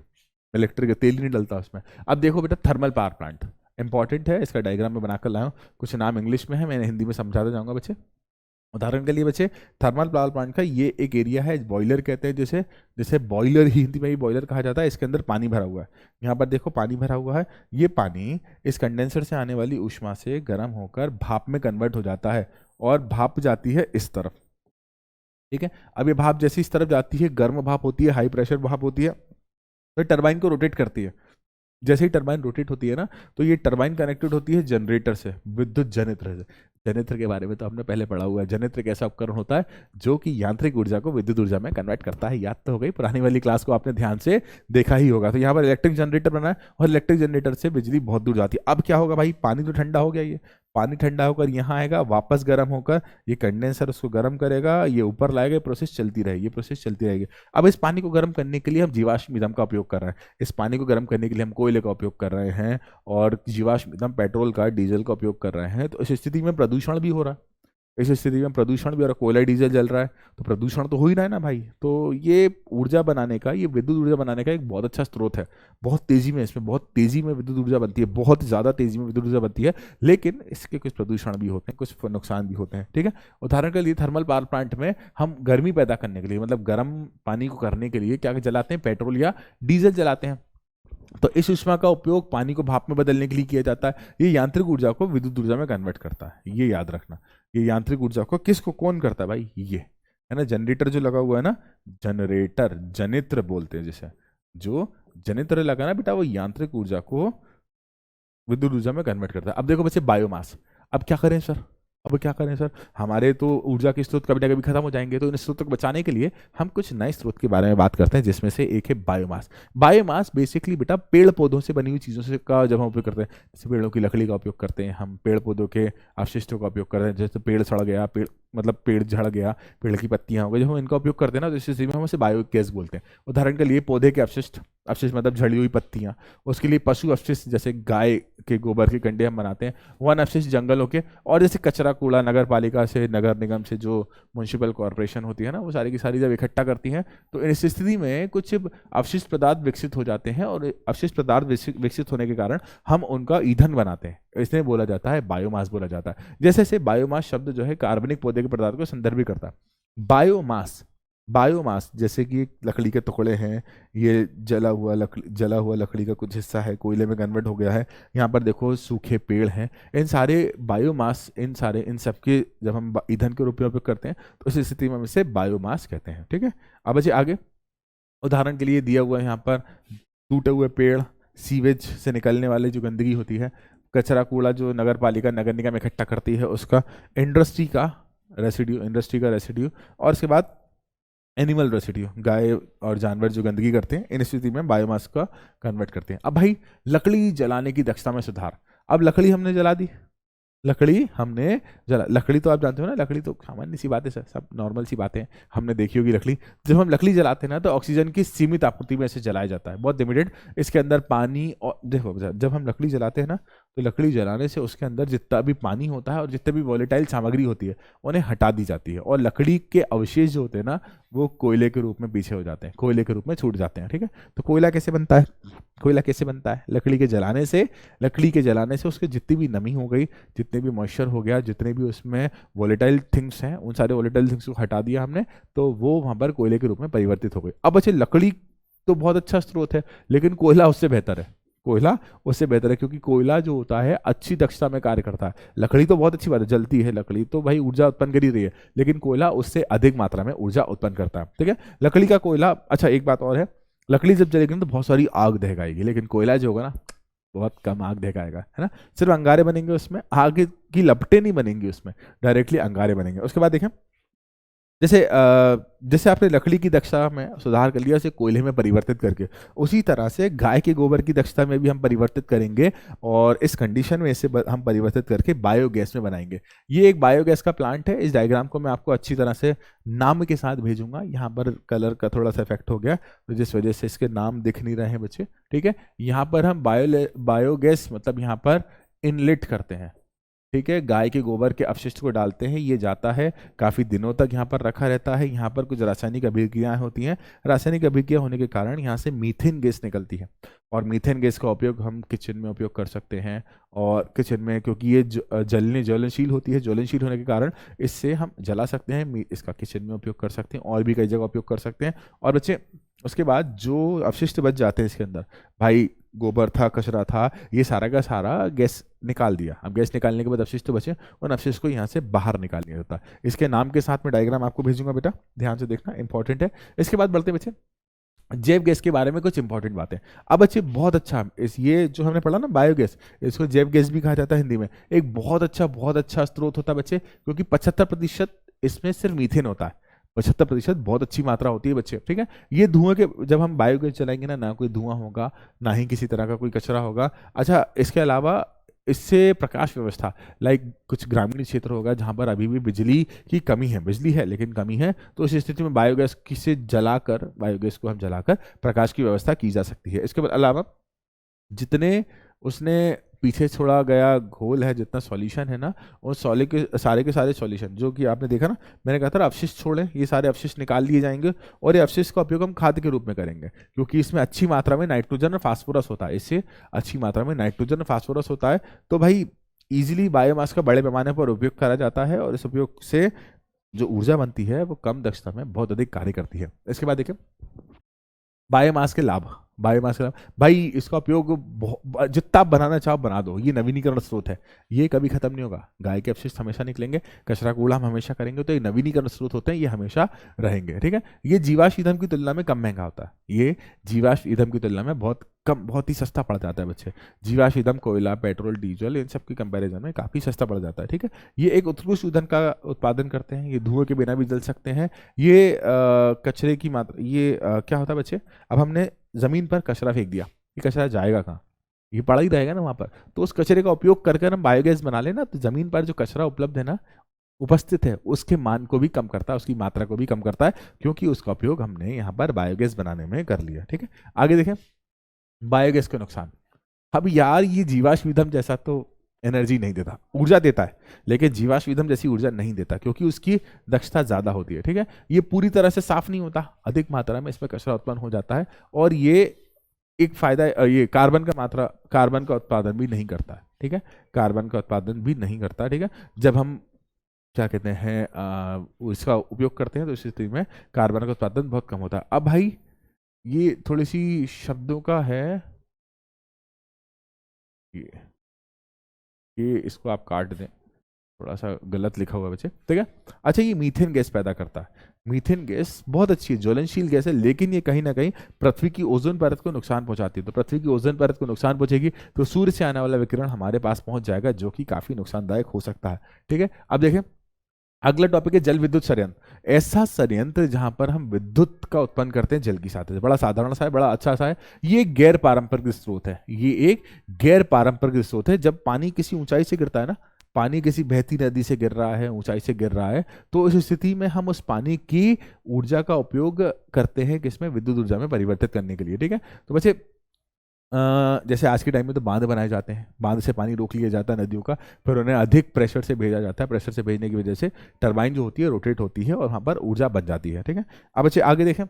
इलेक्ट्रिक तेल ही नहीं डलता उसमें। अब देखो बेटा, थर्मल पावर प्लांट इंपॉर्टेंट है, इसका डायग्राम में बनाकर लाया हूँ, कुछ नाम इंग्लिश में है, मैं हिंदी में समझाता जाऊंगा बच्चे। उदाहरण के लिए बच्चे, थर्मल पावर प्लांट का ये एक एरिया है, बॉयलर कहते हैं, जैसे जैसे बॉयलर ही हिंदी में भी बॉयलर कहा जाता है, इसके अंदर पानी भरा हुआ है, यहाँ पर देखो पानी भरा हुआ है, ये पानी इस कंडेंसर से आने वाली ऊष्मा से गर्म होकर भाप में कन्वर्ट हो जाता है, और भाप जाती है इस तरफ, ठीक है। अब ये भाप जैसे इस तरफ जाती है, गर्म भाप होती है, हाई प्रेशर भाप होती है, तो टरबाइन को रोटेट करती है। जैसे ही टरबाइन रोटेट होती है ना, तो ये टरबाइन कनेक्टेड होती है जनरेटर से, विद्युत जनित्र से। जनित्र के बारे में तो हमने पहले पढ़ा हुआ है, जनित्र एक ऐसा उपकरण होता है जो कि यांत्रिक ऊर्जा को विद्युत ऊर्जा में कन्वर्ट करता है। याद तो हो गई, पुरानी वाली क्लास को आपने ध्यान से देखा ही होगा। तो यहाँ पर इलेक्ट्रिक जनरेटर बना है, और इलेक्ट्रिक जनरेटर से बिजली बहुत दूर जाती है। अब क्या होगा भाई, पानी तो ठंडा हो गया, ये पानी ठंडा होकर यहाँ आएगा, वापस गर्म होकर ये कंडेंसर उसको गर्म करेगा, ये ऊपर लाएगा, प्रोसेस चलती रहेगी, ये प्रोसेस चलती रहेगी। अब इस पानी को गर्म करने के लिए हम जीवाश्म ईंधन का उपयोग कर रहे हैं, इस पानी को गर्म करने के लिए हम कोयले का उपयोग कर रहे हैं, और जीवाश्म ईंधन पेट्रोल का, डीजल का उपयोग कर रहे हैं। तो इस स्थिति में प्रदूषण भी हो रहा है, इस स्थिति में प्रदूषण भी, और कोयला डीजल जल रहा है तो प्रदूषण तो हो ही रहा है ना भाई। तो ये ऊर्जा बनाने का, ये विद्युत ऊर्जा बनाने का एक बहुत अच्छा स्रोत है, बहुत तेजी में, इसमें बहुत तेजी में विद्युत ऊर्जा बनती है, बहुत ज़्यादा तेजी में विद्युत ऊर्जा बनती है, लेकिन इसके कुछ प्रदूषण भी होते हैं, कुछ नुकसान भी होते हैं, ठीक है। उदाहरण के लिए थर्मल पावर प्लांट में हम गर्मी पैदा करने के लिए, मतलब गर्म पानी को करने के लिए क्या जलाते हैं, पेट्रोल या डीजल जलाते हैं। तो इस ऊष्मा का उपयोग पानी को भाप में बदलने के लिए किया जाता है, ये यांत्रिक ऊर्जा को विद्युत ऊर्जा में कन्वर्ट करता है, ये याद रखना। ये यांत्रिक ऊर्जा को किसको कौन करता है भाई, ये है ना, जनरेटर जो लगा हुआ है ना, जनरेटर, जनित्र बोलते हैं जिसे, जो जनित्र लगा ना बेटा, वो यांत्रिक ऊर्जा को विद्युत ऊर्जा में कन्वर्ट करता है। अब देखो बच्चे बायोमास, अब क्या करें सर, अब क्या करें सर, हमारे तो ऊर्जा के स्रोत कभी ना कभी खत्म हो जाएंगे, तो इन स्रोतों को बचाने के लिए हम कुछ नए स्रोत के बारे में बात करते हैं, जिसमें से एक है बायोमास। बायोमास बेसिकली बेटा पेड़ पौधों से बनी हुई चीज़ों से का जब हम उपयोग करते हैं, जैसे पेड़ों की लकड़ी का उपयोग करते हैं हम, पेड़ पौधों के अवशिष्टों का उपयोग करते हैं, जैसे पेड़ सड़ गया, पेड़ मतलब पेड़ झड़ गया, पेड़ की पत्तियां हो गई, जब हम इनका उपयोग करते हैं ना, तो इस स्थिति में हम उसे बायोगैस बोलते हैं। उदाहरण के लिए पौधे के अवशिष्ट, अवशिष्ट मतलब झड़ी हुई पत्तियां, उसके लिए पशु अवशिष्ट जैसे गाय के गोबर के कंडे हम बनाते हैं, वन अवशिष्ट जंगलों के, और जैसे कचरा कूड़ा नगर पालिका से, नगर निगम से, जो म्युनिसिपल कॉरपोरेशन होती है ना, वो सारी की सारी जब इकट्ठा करती हैं, तो इस स्थिति में कुछ अवशिष्ट पदार्थ विकसित हो जाते हैं, और अवशिष्ट पदार्थ विकसित होने के कारण हम उनका ईंधन बनाते हैं, इसलिए बोला जाता है बायोमास बोला जाता है। जैसे से बायोमास शब्द जो है कार्बनिक पौधे के पदार्थ को संदर्भित करता है। बायोमास, बायोमास जैसे कि लकड़ी के टुकड़े हैं, ये जला हुआ लकड़ी का कुछ हिस्सा है, कोयले में कन्वर्ट हो गया है, यहाँ पर देखो सूखे पेड़ हैं, इन सारे बायोमास, इन सब के जब हम ईंधन के रूप में उपयोग करते हैं, तो इस स्थिति में हम इसे बायोमास कहते हैं। ठीक है, अब बच्चे आगे उदाहरण के लिए दिया हुआ है यहाँ पर टूटे हुए पेड़, सीवेज से निकलने वाले जो गंदगी होती है, कचरा कूड़ा जो नगर पालिका नगर निगम इकट्ठा करती है उसका, इंडस्ट्री का रेसिड्यू, और इसके बाद एनिमल रेसिड्यू, गाय और जानवर जो गंदगी करते हैं, इन स्थिति में बायोमास का कन्वर्ट करते हैं। अब भाई लकड़ी जलाने की दक्षता में सुधार। अब लकड़ी हमने जला दी, लकड़ी तो आप जानते हो ना, लकड़ी तो सामान्य सी बात है सर, सब नॉर्मल सी बातें हैं, हमने देखी होगी लकड़ी। जब हम लकड़ी जलाते हैं ना, तो ऑक्सीजन की सीमित आपूर्ति में इसे जलाया जाता है, बहुत लिमिटेड, इसके अंदर पानी, और देखो जब हम लकड़ी जलाते हैं ना, तो लकड़ी जलाने से उसके अंदर जितना भी पानी होता है और जितने भी वॉलेटाइल सामग्री होती है उन्हें हटा दी जाती है, और लकड़ी के अवशेष जो होते हैं ना, वो कोयले के रूप में पीछे हो जाते हैं, कोयले के रूप में छूट जाते हैं। ठीक है, तो कोयला कैसे बनता है? कोयला कैसे बनता है? लकड़ी के जलाने से उसके जितनी भी नमी हो गई, जितने भी मॉइस्चर हो गया, जितने भी उसमें वॉलेटाइल थिंग्स हैं, उन सारे वॉलेटाइल थिंग्स को हटा दिया हमने, तो वो वहां पर कोयले के रूप में परिवर्तित हो गई। अब बच्चे लकड़ी तो बहुत अच्छा स्रोत है, लेकिन कोयला उससे बेहतर है, क्योंकि कोयला जो होता है अच्छी दक्षता में कार्य करता है। लकड़ी तो बहुत अच्छी बात है, जलती है लकड़ी तो भाई ऊर्जा उत्पन्न कर ही रही है, लेकिन कोयला उससे अधिक मात्रा में ऊर्जा उत्पन्न करता है। ठीक है, लकड़ी का कोयला, अच्छा एक बात और है, लकड़ी जब जलेगी ना तो बहुत सारी आग दहकाएगी, लेकिन कोयला जो होगा ना बहुत कम आग दहकाएगा, है ना, सिर्फ अंगारे बनेंगे उसमें, आग की लपटें नहीं बनेंगी उसमें, डायरेक्टली अंगारे बनेंगे। उसके बाद देखें, जैसे आपने लकड़ी की दक्षता में सुधार कर लिया उसे कोयले में परिवर्तित करके, उसी तरह से गाय के गोबर की दक्षता में भी हम परिवर्तित करेंगे, और इस कंडीशन में इसे हम परिवर्तित करके बायोगैस में बनाएंगे। ये एक बायोगैस का प्लांट है। इस डायग्राम को मैं आपको अच्छी तरह से नाम के साथ भेजूंगा। यहाँ पर कलर का थोड़ा सा इफेक्ट हो गया, तो जिस वजह से इसके नाम दिख नहीं रहे हैं बच्चे। ठीक है, यहाँ पर हम बायोगैस मतलब यहाँ पर इनलेट करते हैं। ठीक है, गाय के गोबर के अपशिष्ट को डालते हैं, ये जाता है काफ़ी दिनों तक यहाँ पर रखा रहता है। यहाँ पर कुछ रासायनिक अभिक्रियाएं होती हैं, रासायनिक अभिक्रिया होने के कारण यहाँ से मीथेन गैस निकलती है, और मीथेन गैस का उपयोग हम किचन में उपयोग कर सकते हैं। और किचन में क्योंकि ये ज्वलनशील होती है, ज्वलनशील होने के कारण इससे हम जला सकते हैं, इसका किचन में उपयोग कर सकते हैं, और भी कई जगह उपयोग कर सकते हैं। और बच्चे उसके बाद जो अपशिष्ट बच जाते हैं इसके अंदर, भाई गोबर था, कचरा था, ये सारा का सारा गैस निकाल दिया। अब गैस निकालने के बाद अपशिष्ट तो बचे, उन अपशिष्ट को यहाँ से बाहर निकाल लिया जाता है। इसके नाम के साथ में डायग्राम आपको भेजूंगा बेटा, ध्यान से देखना, इंपॉर्टेंट है। इसके बाद बढ़ते बच्चे जैव गैस के बारे में कुछ इंपॉर्टेंट बातें। अब बच्चे बहुत अच्छा, ये जो हमने पढ़ा ना बायोगैस, इसको जैव गैस भी कहा जाता है हिंदी में। एक बहुत अच्छा स्रोत होता है बच्चे, क्योंकि 75% इसमें सिर्फ मीथेन होता है। 75% बहुत अच्छी मात्रा होती है बच्चे। ठीक है, ये धुएं के, जब हम बायोगैस चलाएंगे ना कोई धुआं होगा, ना ही किसी तरह का कोई कचरा होगा। अच्छा, इसके अलावा इससे प्रकाश व्यवस्था, लाइक कुछ ग्रामीण क्षेत्र होगा जहाँ पर अभी भी बिजली की कमी है, बिजली है लेकिन कमी है, तो इस स्थिति में बायोगैस बायोगैस को हम जलाकर प्रकाश की व्यवस्था की जा सकती है। इसके अलावा जितने उसने पीछे छोड़ा गया घोल है, जितना सॉल्यूशन है ना, वो सारे के सारे सॉल्यूशन जो कि आपने देखा ना, मैंने कहा था अपशिष्ट छोड़े, ये सारे अपशिष्ट निकाल लिए जाएंगे, और ये अपशिष्ट का उपयोग हम खाद के रूप में करेंगे, क्योंकि इसमें अच्छी मात्रा में नाइट्रोजन और फास्फोरस होता है। इससे अच्छी मात्रा में नाइट्रोजन और फास्फोरस होता है, तो भाई इजीली बायोमास का बड़े पैमाने पर उपयोग करा जाता है, और इस उपयोग से जो ऊर्जा बनती है वो कम दक्षता में बहुत अधिक कार्य करती है। इसके बाद देखिए बायोमास के लाभ। भाई इसका उपयोग जितना आप बनाना चाहो बना दो, ये नवीनीकरण स्रोत है, ये कभी खत्म नहीं होगा। गाय के अपशिष्ट हमेशा निकलेंगे, कचरा कूड़ा हम हमेशा करेंगे, तो ये नवीनीकरण स्रोत होते हैं, ये हमेशा रहेंगे। ठीक है, ये जीवाश्म ईंधन की तुलना में कम महंगा होता है, ये जीवाश्म ईंधन की तुलना में बहुत कम, बहुत ही सस्ता पड़ जाता है बच्चे। जीवाश्म ईंधन, कोयला, पेट्रोल, डीजल, इन सब की कंपैरिजन में काफ़ी सस्ता पड़ जाता है। ठीक है, ये एक उत्कृष्ट ईंधन का उत्पादन करते हैं, ये धुएं के बिना भी जल सकते हैं। ये कचरे की मात्रा, ये क्या होता है बच्चे, अब हमने ज़मीन पर कचरा फेंक दिया, ये कचरा जाएगा कहाँ, ये पड़ा ही रहेगा ना वहाँ पर। तो उस कचरे का उपयोग कर कर हम बायोगैस बना लेना, तो ज़मीन पर जो कचरा उपलब्ध है ना, उपस्थित है, उसके मान को भी कम करता है, उसकी मात्रा को भी कम करता है, क्योंकि उसका उपयोग हमने यहाँ पर बायोगैस बनाने में कर लिया। ठीक है, आगे देखें बायोगैस के नुकसान। अब यार ये जीवाश्म ईंधन जैसा तो एनर्जी नहीं देता, ऊर्जा देता है, लेकिन जीवाश्म ईंधन जैसी ऊर्जा नहीं देता, क्योंकि उसकी दक्षता ज़्यादा होती है। ठीक है, ये पूरी तरह से साफ नहीं होता, अधिक मात्रा में इसमें कचरा उत्पन्न हो जाता है, और ये एक फायदा, ये कार्बन का उत्पादन भी नहीं करता है। ठीक है, कार्बन का उत्पादन भी नहीं करता। ठीक है, जब हम क्या कहते हैं इसका उपयोग करते हैं तो इस स्थिति में कार्बन का उत्पादन बहुत कम होता है। अब भाई ये थोड़ी सी शब्दों का है, ये इसको आप काट दें, थोड़ा सा गलत लिखा हुआ है बच्चे। ठीक है, अच्छा ये मीथेन गैस पैदा करता है। मीथेन गैस बहुत अच्छी है, ज्वलनशील गैस है, लेकिन ये कहीं ना कहीं पृथ्वी की ओजोन परत को नुकसान पहुंचाती है। तो पृथ्वी की ओजोन परत को नुकसान पहुंचेगी तो सूर्य से आने वाला विकिरण हमारे पास पहुंच जाएगा, जो कि काफी नुकसानदायक हो सकता है। ठीक है, अब देखें अगला टॉपिक है जल विद्युत संयंत्र। ऐसा संयंत्र जहां पर हम विद्युत का उत्पन्न करते हैं जल की सहायता से, बड़ा साधारण सा है, बड़ा अच्छा सा है। ये गैर पारंपरिक स्रोत है, ये एक गैर पारंपरिक स्रोत है। जब पानी किसी ऊंचाई से गिरता है ना, पानी किसी बहती नदी से गिर रहा है, ऊंचाई से गिर रहा है, तो इस स्थिति में हम उस पानी की ऊर्जा का उपयोग करते हैं किसमें, विद्युत ऊर्जा में परिवर्तित करने के लिए। ठीक है, तो बच्चे जैसे आज के टाइम में तो बांध बनाए जाते हैं, बांध से पानी रोक लिया जाता है नदियों का, फिर उन्हें अधिक प्रेशर से भेजा जाता है, प्रेशर से भेजने की वजह से टरबाइन जो होती है रोटेट होती है और वहाँ पर ऊर्जा बन जाती है। ठीक है, अब बच्चे आगे देखें,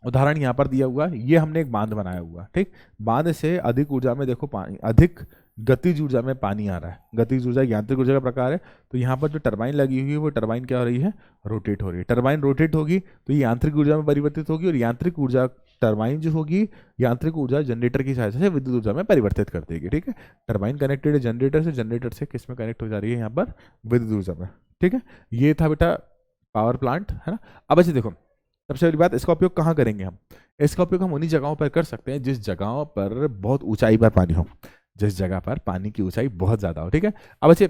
उदाहरण यहाँ पर दिया हुआ है, ये हमने एक बांध बनाया हुआ है। ठीक, बांध से अधिक ऊर्जा में देखो पानी, अधिक गतिज ऊर्जा में पानी आ रहा है। गतिज ऊर्जा यांत्रिक ऊर्जा का प्रकार है, तो यहाँ पर जो टरबाइन लगी हुई है वो टरबाइन क्या हो रही है, रोटेट हो रही है। टरबाइन रोटेट होगी तो ये यांत्रिक ऊर्जा में परिवर्तित होगी, और यांत्रिक ऊर्जा टरबाइन जो होगी, यांत्रिक ऊर्जा जनरेटर की सहायता से विद्युत ऊर्जा में परिवर्तित कर देगी। ठीक है, टरबाइन कनेक्टेड है जनरेटर से, जनरेटर से किस में कनेक्ट हो जा रही है, यहाँ पर विद्युत ऊर्जा में। ठीक है, ये था बेटा पावर प्लांट, है ना। अब ऐसे देखो, सबसे पहली बात, इसका उपयोग कहाँ करेंगे हम, इसका उपयोग हम उन्हीं जगहों पर कर सकते हैं जिस जगहों पर बहुत ऊंचाई पर पानी हो, जिस जगह पर पानी की ऊंचाई बहुत ज्यादा हो। ठीक है, अब अच्छे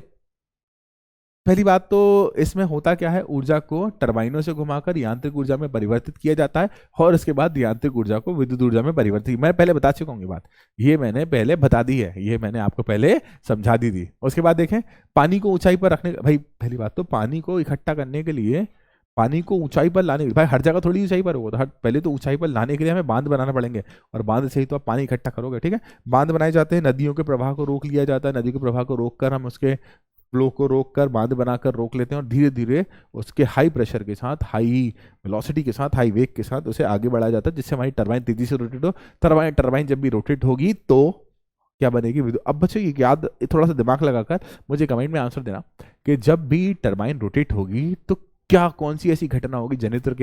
पहली बात तो इसमें होता क्या है, ऊर्जा को टरबाइनों से घुमाकर यांत्रिक ऊर्जा में परिवर्तित किया जाता है, और उसके बाद यांत्रिक ऊर्जा को विद्युत ऊर्जा में परिवर्तित, मैं पहले बता चुका हूँ ये बात, ये मैंने पहले बता दी है, ये मैंने आपको पहले समझा दी थी। उसके बाद देखें, पानी को ऊंचाई पर रखने, भाई पहली बात तो पानी को इकट्ठा करने के लिए, पानी को ऊंचाई पर लाने के लिए, भाई हर जगह थोड़ी ऊंचाई पर होगा, तो हर पहले तो ऊंचाई पर लाने के लिए हमें बांध बनाना पड़ेंगे, और बांध से ही तो आप पानी इकट्ठा करोगे। ठीक है, बांध बनाए जाते हैं, नदियों के प्रवाह को रोक लिया जाता है, नदी के प्रवाह को रोककर हम उसके फ्लो को रोककर बांध बनाकर रोक लेते हैं, और धीरे धीरे उसके हाई प्रेशर के साथ, हाई वेलोसिटी के साथ, हाई वेग के साथ उसे आगे बढ़ाया जाता है, जिससे हमारी टरबाइन तेजी से रोटेट हो। टरबाइन जब भी रोटेट होगी तो क्या बनेगी, विद्युत। अब बच्चों ये याद, थोड़ा सा दिमाग लगाकर मुझे कमेंट में आंसर देना कि जब भी टरबाइन रोटेट होगी तो क्या, कौन सी ऐसी घटना होगी जनरेटर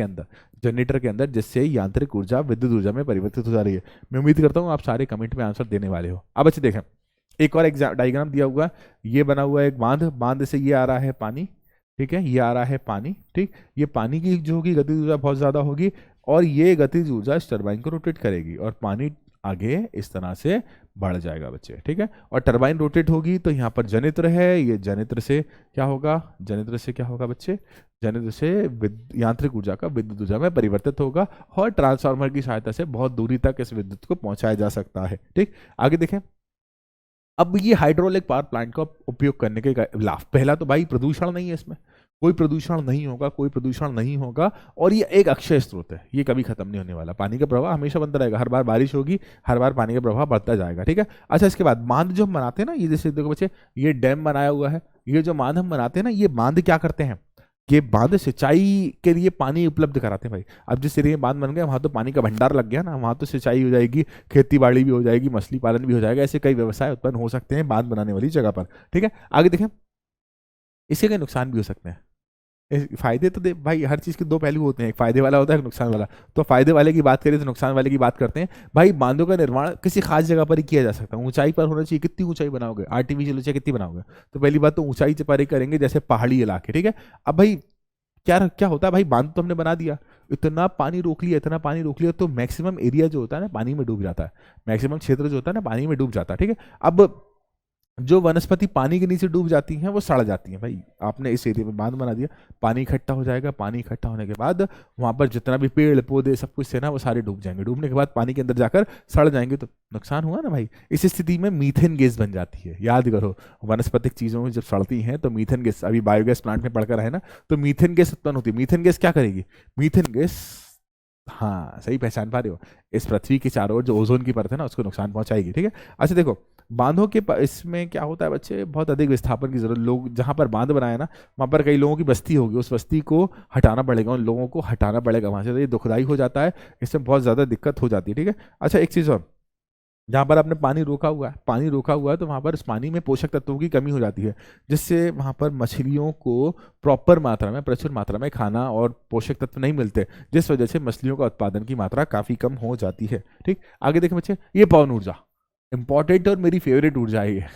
के अंदर जिससे यांत्रिक ऊर्जा विद्युत ऊर्जा में परिवर्तित हो जा रही है। मैं उम्मीद करता हूँ आप सारे कमेंट में आंसर देने वाले हो। अब अच्छे देखें, एक और डायग्राम दिया हुआ, ये बना हुआ है एक बांध, बांध से ये आ रहा है पानी। ठीक है, ये आ रहा है पानी। ठीक, ये पानी की जो होगी गतिज ऊर्जा बहुत ज्यादा होगी, और ये गतिज ऊर्जा इस टरबाइन को रोटेट करेगी, और पानी आगे इस तरह से बढ़ जाएगा बच्चे। ठीक है, और टरबाइन रोटेट होगी तो यहाँ पर जनित्र है, ये जनित्र से क्या होगा, जनित्र से क्या होगा बच्चे, जनित्र से यांत्रिक ऊर्जा का विद्युत ऊर्जा में परिवर्तित होगा, और ट्रांसफार्मर की सहायता से बहुत दूरी तक इस विद्युत को पहुंचाया जा सकता है। ठीक, आगे देखें, अब ये हाइड्रोलिक पावर प्लांट का उपयोग करने के लाभ, पहला तो भाई प्रदूषण नहीं है, इसमें कोई प्रदूषण नहीं होगा, कोई प्रदूषण नहीं होगा, और ये एक अक्षय स्रोत है, ये कभी खत्म नहीं होने वाला, पानी का प्रवाह हमेशा बनता रहेगा, हर बार बारिश होगी, हर बार पानी का प्रवाह बढ़ता जाएगा। ठीक है, अच्छा इसके बाद बांध जो हम बनाते हैं ना, ये जैसे देखो बच्चे, ये डैम बनाया हुआ है, ये जो बांध हम बनाते हैं ना, ये बांध क्या करते हैं, ये बांध सिंचाई के लिए पानी उपलब्ध कराते हैं भाई। अब जिस एरिया में बांध बन गया वहाँ तो पानी का भंडार लग गया ना, वहाँ तो सिंचाई हो जाएगी, खेती बाड़ी भी हो जाएगी, मछली पालन भी हो जाएगा, ऐसे कई व्यवसाय उत्पन्न हो सकते हैं बांध बनाने वाली जगह पर। ठीक है, आगे देखें, इसके कई नुकसान भी हो सकते हैं। फायदे तो भाई हर चीज के दो पहलू होते हैं, एक फायदे वाला होता है, एक नुकसान वाला। तो फायदे वाले की बात करें तो नुकसान वाले की बात करते हैं। भाई बांधों का निर्माण किसी खास जगह पर ही किया जा सकता है, ऊंचाई पर होना चाहिए। कितनी ऊंचाई बनाओगे, आर्टिफिशियल ऊंचाई कितनी बनाओगे, तो पहली बात तो ऊंचाई से पर ही करेंगे, जैसे पहाड़ी इलाके। ठीक है, अब भाई क्या क्या होता है भाई, बांध तो हमने बना दिया, इतना पानी रोक लिया, इतना पानी रोक लिया, तो मैक्सिमम एरिया जो होता है ना पानी में डूब जाता है, मैक्सिमम क्षेत्र जो होता है ना पानी में डूब जाता है, ठीक है। अब जो वनस्पति पानी के नीचे डूब जाती हैं वो सड़ जाती हैं। भाई आपने इस एरिया में बांध बना दिया, पानी इकट्ठा हो जाएगा, पानी इकट्ठा होने के बाद वहां पर जितना भी पेड़ पौधे सब कुछ थे ना वो सारे डूब जाएंगे, डूबने के बाद पानी के अंदर जाकर सड़ जाएंगे, तो नुकसान हुआ ना भाई। इस स्थिति में मीथेन गैस बन जाती है। याद करो, वनस्पतिक चीजों में जब सड़ती हैं तो मीथेन गैस, अभी बायोगैस प्लांट में पढ़कर है ना, तो मीथेन गैस उत्पन्न होती है। मीथेन गैस क्या करेगी? मीथेन गैस, हाँ सही पहचान पा रहे हो, इस पृथ्वी के चारों ओर जो ओजोन की परत है ना उसको नुकसान पहुंचाएगी, ठीक है। अच्छा देखो, बांधों के इसमें क्या होता है बच्चे, बहुत अधिक विस्थापन की जरूरत, लोग जहां पर बांध बनाए ना वहां पर कई लोगों की बस्ती होगी, उस बस्ती को हटाना पड़ेगा, उन लोगों को हटाना पड़ेगा वहां से, तो ये दुखदाई हो जाता है, इसमें बहुत ज्यादा दिक्कत हो जाती है, ठीक है। अच्छा एक चीज और, जहाँ पर आपने पानी रोका हुआ है, पानी रोका हुआ है तो वहाँ पर उस पानी में पोषक तत्वों की कमी हो जाती है, जिससे वहाँ पर मछलियों को प्रॉपर मात्रा में, प्रचुर मात्रा में खाना और पोषक तत्व नहीं मिलते, जिस वजह से मछलियों का उत्पादन की मात्रा काफ़ी कम हो जाती है, ठीक। आगे देखें बच्चे, ये पवन ऊर्जा इंपॉर्टेंट और मेरी फेवरेट ऊर्जा है ये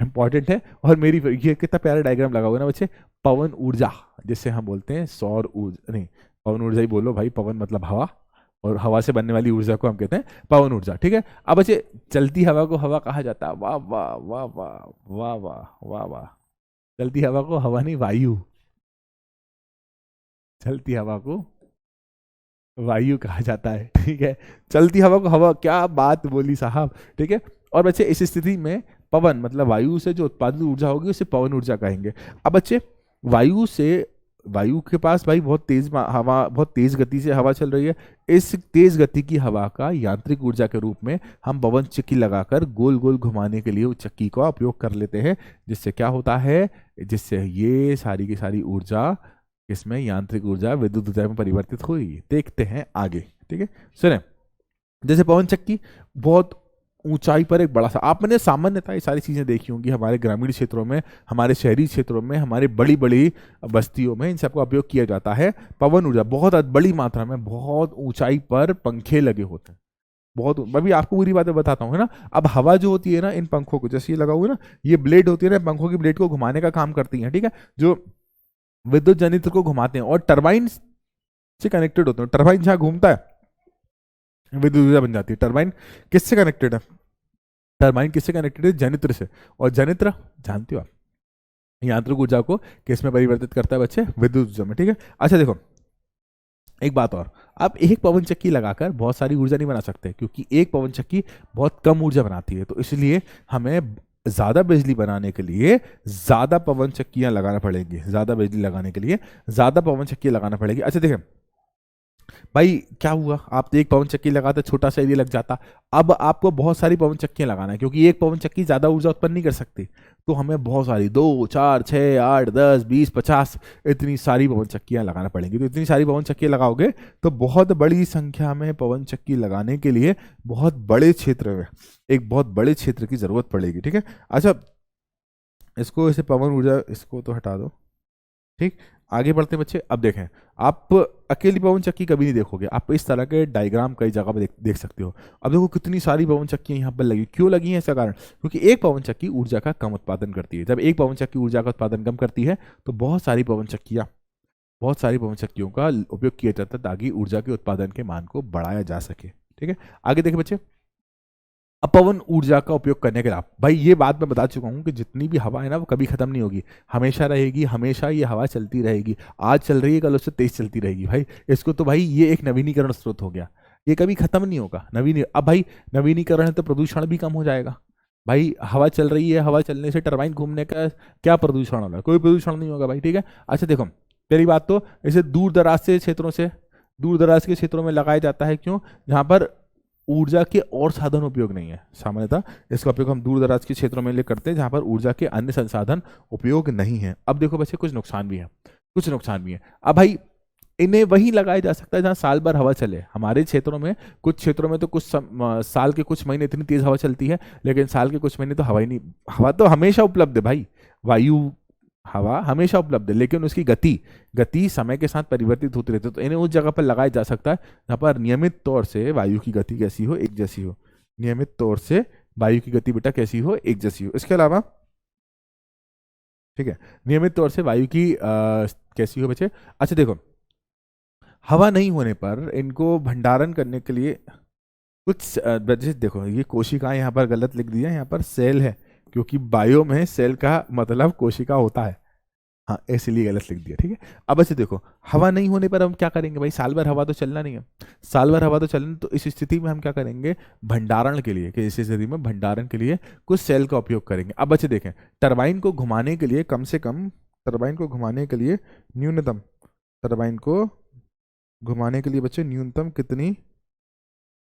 इंपॉर्टेंट है और मेरी, ये कितना प्यारा डायग्राम लगा हुआ है ना बच्चे, पवन ऊर्जा जिससे हम बोलते हैं सौर ऊर्जा, नहीं पवन ऊर्जा ही बोलो भाई, पवन मतलब हवा, और हवा से बनने वाली ऊर्जा को हम कहते हैं पवन ऊर्जा, ठीक है। अब बच्चे, चलती हवा को हवा कहा जाता है, वाह वाह वाह वाह वाह वाह वाह वाह, चलती हवा को हवा नहीं वायु, चलती हवा को वायु कहा जाता है, ठीक है। चलती हवा को हवा, क्या बात बोली साहब, ठीक है। और बच्चे इस स्थिति में पवन मतलब वायु से जो उत्पादित ऊर्जा होगी उसे पवन ऊर्जा कहेंगे। अब बच्चे वायु से, वायु के पास भाई बहुत तेज हवा, बहुत तेज गति से हवा चल रही है, इस तेज गति की हवा का यांत्रिक ऊर्जा के रूप में हम पवन चक्की लगाकर गोल गोल घुमाने के लिए उस चक्की का उपयोग कर लेते हैं, जिससे क्या होता है, जिससे ये सारी की सारी ऊर्जा, इसमें यांत्रिक ऊर्जा विद्युत ऊर्जा में परिवर्तित हुई। देखते हैं आगे, ठीक है। सुने, जैसे पवन चक्की बहुत ऊंचाई पर एक बड़ा सा, आपने सामान्यतः ये सारी चीजें देखी होंगी हमारे ग्रामीण क्षेत्रों में, हमारे शहरी क्षेत्रों में, हमारे बड़ी बड़ी बस्तियों में, इन सबका उपयोग किया जाता है। पवन ऊर्जा बहुत बड़ी मात्रा में, बहुत ऊंचाई पर पंखे लगे होते हैं, बहुत, अभी आपको पूरी बातें बताता हूँ है ना। अब हवा जो होती है ना, इन पंखों को, जैसे ये लगा हुआ है ना, ये ब्लेड होती है ना, पंखों की ब्लेड को घुमाने का काम करती है, ठीक है, जो विद्युत जनित्र को घुमाते हैं और टरबाइन से कनेक्टेड होते हैं। टरबाइन जहां घूमता है विद्युत ऊर्जा बन जाती है। टरबाइन किससे कनेक्टेड है? टरबाइन किससे कनेक्टेड है? जनित्र से। और जनित्र जानते हो आप, यांत्रिक ऊर्जा को किस में परिवर्तित करता है बच्चे? विद्युत ऊर्जा में, ठीक है। अच्छा देखो, एक बात और, आप एक पवन चक्की लगाकर बहुत सारी ऊर्जा नहीं बना सकते, क्योंकि एक पवन चक्की बहुत कम ऊर्जा बनाती है, तो इसलिए हमें ज्यादा बिजली बनाने के लिए ज्यादा पवन चक्कियां लगाना पड़ेगी, ज्यादा बिजली लगाने के लिए ज्यादा पवन चक्की लगाना पड़ेगी। अच्छा देखें भाई, क्या हुआ, आप एक पवन चक्की लगाते छोटा सा एरिया लग जाता, अब आपको बहुत सारी पवन चक्कियां लगाना है, क्योंकि एक पवन चक्की ज्यादा ऊर्जा उत्पन्न नहीं कर सकती, तो हमें बहुत सारी 2 4 6 8 10 20 50 इतनी सारी पवन चक्कियां लगाना पड़ेंगी। तो इतनी सारी पवन चक्की लगाओगे तो बहुत बड़ी संख्या में पवन चक्की लगाने के लिए बहुत बड़े क्षेत्र में, एक बहुत बड़े क्षेत्र की जरूरत पड़ेगी, ठीक है। अच्छा इसको, इसे पवन ऊर्जा, इसको तो हटा दो, ठीक। आगे बढ़ते हैं बच्चे। अब देखें, आप अकेली पवन चक्की कभी नहीं देखोगे, आप इस तरह के डायग्राम कई जगह पर देख सकते हो। अब देखो कितनी सारी पवन चक्कियां यहाँ पर लगी, क्यों लगी हैं? इसका कारण, क्योंकि एक पवन चक्की ऊर्जा का कम उत्पादन करती है। जब एक पवन चक्की ऊर्जा का उत्पादन कम करती है तो बहुत सारी पवन चक्कियों का उपयोग किया जाता है, ताकि ऊर्जा के उत्पादन के मान को बढ़ाया जा सके, ठीक है। आगे देखें बच्चे, अब पवन ऊर्जा का उपयोग करने के लाभ, भाई ये बात मैं बता चुका हूं कि जितनी भी हवा है ना वो कभी खत्म नहीं होगी, हमेशा रहेगी, हमेशा ये हवा चलती रहेगी, आज चल रही है कल उससे तेज चलती रहेगी भाई। इसको तो भाई ये एक नवीनीकरण स्रोत हो गया, ये कभी खत्म नहीं होगा। अब भाई नवीनीकरण है तो प्रदूषण भी कम हो जाएगा। भाई हवा चल रही है, हवा चलने से टरबाइन घूमने का क्या प्रदूषण होगा? कोई प्रदूषण नहीं होगा भाई, ठीक है। अच्छा देखो, पहली बात तो इसे दूर दराज के क्षेत्रों में लगाया जाता है, क्यों? जहां पर ऊर्जा के और साधन उपयोग नहीं है। सामान्यतः इसका उपयोग हम दूर दराज के क्षेत्रों में ले करते हैं जहां पर ऊर्जा के अन्य संसाधन उपयोग नहीं है। अब देखो बच्चे, कुछ नुकसान भी है। अब भाई इन्हें वहीं लगाया जा सकता है जहां साल भर हवा चले। हमारे क्षेत्रों में, कुछ क्षेत्रों में तो साल के कुछ महीने इतनी तेज हवा चलती है, लेकिन साल के कुछ महीने तो हवा ही नहीं, हवा तो हमेशा उपलब्ध है भाई, वायु हवा हमेशा उपलब्ध है, लेकिन उसकी गति समय के साथ परिवर्तित होती रहती है। तो इन्हें उस जगह पर लगाया जा सकता है जहां पर नियमित तौर से वायु की गति कैसी हो? एक जैसी हो। नियमित तौर से वायु की गति बेटा कैसी हो? एक जैसी हो। इसके अलावा, ठीक है, नियमित तौर से वायु की कैसी हो बच्चे? अच्छा देखो, हवा नहीं होने पर इनको भंडारण करने के लिए कुछ जैसे देखो ये कोशिकाएं यहाँ पर गलत लिख दिया, यहाँ पर सेल है, क्योंकि बायो में सेल का मतलब कोशिका होता है, हाँ इसलिए गलत लिख दिया, ठीक है। अब ऐसे देखो, हवा नहीं होने पर हम क्या करेंगे भाई, साल भर हवा तो चलना नहीं है, साल भर हवा तो चलना, तो इस स्थिति में हम क्या करेंगे, भंडारण के लिए, कि इस स्थिति में भंडारण के लिए कुछ सेल का उपयोग करेंगे। अब बच्चे देखें, टरबाइन को घुमाने के लिए कम से कम, टरबाइन को घुमाने के लिए न्यूनतम, टरबाइन को घुमाने के लिए बच्चे न्यूनतम कितनी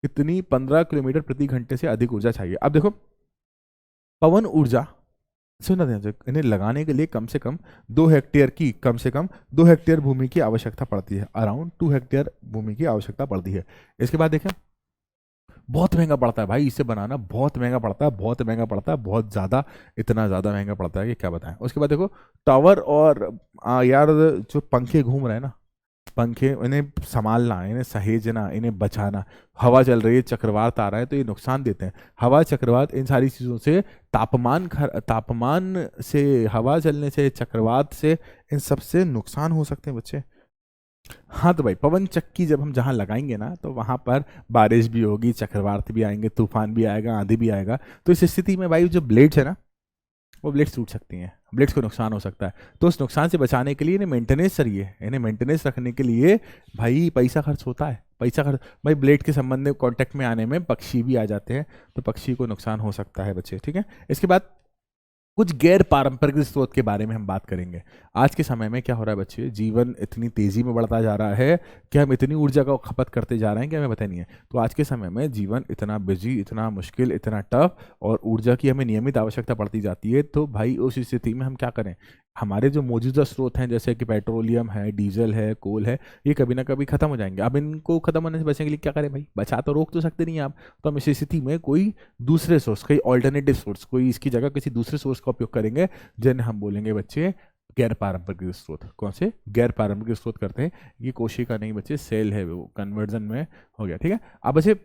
कितनी 15 किलोमीटर प्रति घंटे से अधिक ऊर्जा चाहिए। अब देखो पवन ऊर्जा, सुना ध्यान से, इन्हें लगाने के लिए कम से कम 2 हेक्टेयर की, कम से कम 2 हेक्टेयर भूमि की आवश्यकता पड़ती है, अराउंड 2 हेक्टेयर भूमि की आवश्यकता पड़ती है। इसके बाद देखें, बहुत महंगा पड़ता है भाई, इसे बनाना बहुत महंगा पड़ता है, बहुत महंगा पड़ता है, बहुत ज़्यादा, इतना ज़्यादा महंगा पड़ता है कि क्या बताएं। उसके बाद देखो टावर और यार जो पंखे घूम रहे हैं ना, पंखे, इन्हें संभालना, इन्हें सहेजना, इन्हें बचाना, हवा चल रही है, चक्रवात आ रहा है तो ये नुकसान देते हैं, हवा चक्रवात इन सारी चीज़ों से, तापमान से, हवा चलने से, चक्रवात से, इन सब से नुकसान हो सकते हैं बच्चे। हाँ तो भाई पवन चक्की जब हम जहाँ लगाएंगे ना, तो वहाँ पर बारिश भी होगी, चक्रवात भी आएंगे, तूफान भी आएगा, आंधी भी आएगा, तो इस स्थिति में भाई जो ब्लेड्स है ना, वो ब्लेड्स टूट सकती हैं, ब्लेड्स को नुकसान हो सकता है। तो उस नुकसान से बचाने के लिए इन्हें मेंटेनेंस चाहिए, इन्हें मेंटेनेंस रखने के लिए भाई पैसा खर्च होता है, पैसा खर्च भाई, ब्लेड के संबंध में कांटेक्ट में आने में पक्षी भी आ जाते हैं, तो पक्षी को नुकसान हो सकता है बच्चे, ठीक है। इसके बाद कुछ गैर पारंपरिक स्रोत के बारे में हम बात करेंगे। आज के समय में क्या हो रहा है बच्चे, जीवन इतनी तेजी में बढ़ता जा रहा है कि हम इतनी ऊर्जा का खपत करते जा रहे हैं कि हमें पता नहीं है। तो आज के समय में जीवन इतना बिजी, इतना मुश्किल, इतना टफ, और ऊर्जा की हमें नियमित आवश्यकता पड़ती जाती है। तो भाई उस स्थिति में हम क्या करें, हमारे जो मौजूदा स्रोत हैं जैसे कि पेट्रोलियम है, डीजल है, कोल है, ये कभी ना कभी खत्म हो जाएंगे। अब इनको खत्म होने से बचने के लिए क्या करें भाई, बचा तो रोक तो सकते नहीं आप, तो हम इस स्थिति में कोई दूसरे सोर्स, कोई ऑल्टरनेटिव सोर्स, कोई इसकी जगह किसी दूसरे सोर्स का उपयोग करेंगे, जिन्हें हम बोलेंगे बच्चे गैर पारंपरिक स्रोत। कौन से गैर पारंपरिक स्रोत करते हैं, ये कोशिका नहीं बच्चे, सेल है, वो कन्वर्जन में हो गया, ठीक है। अब बच्चे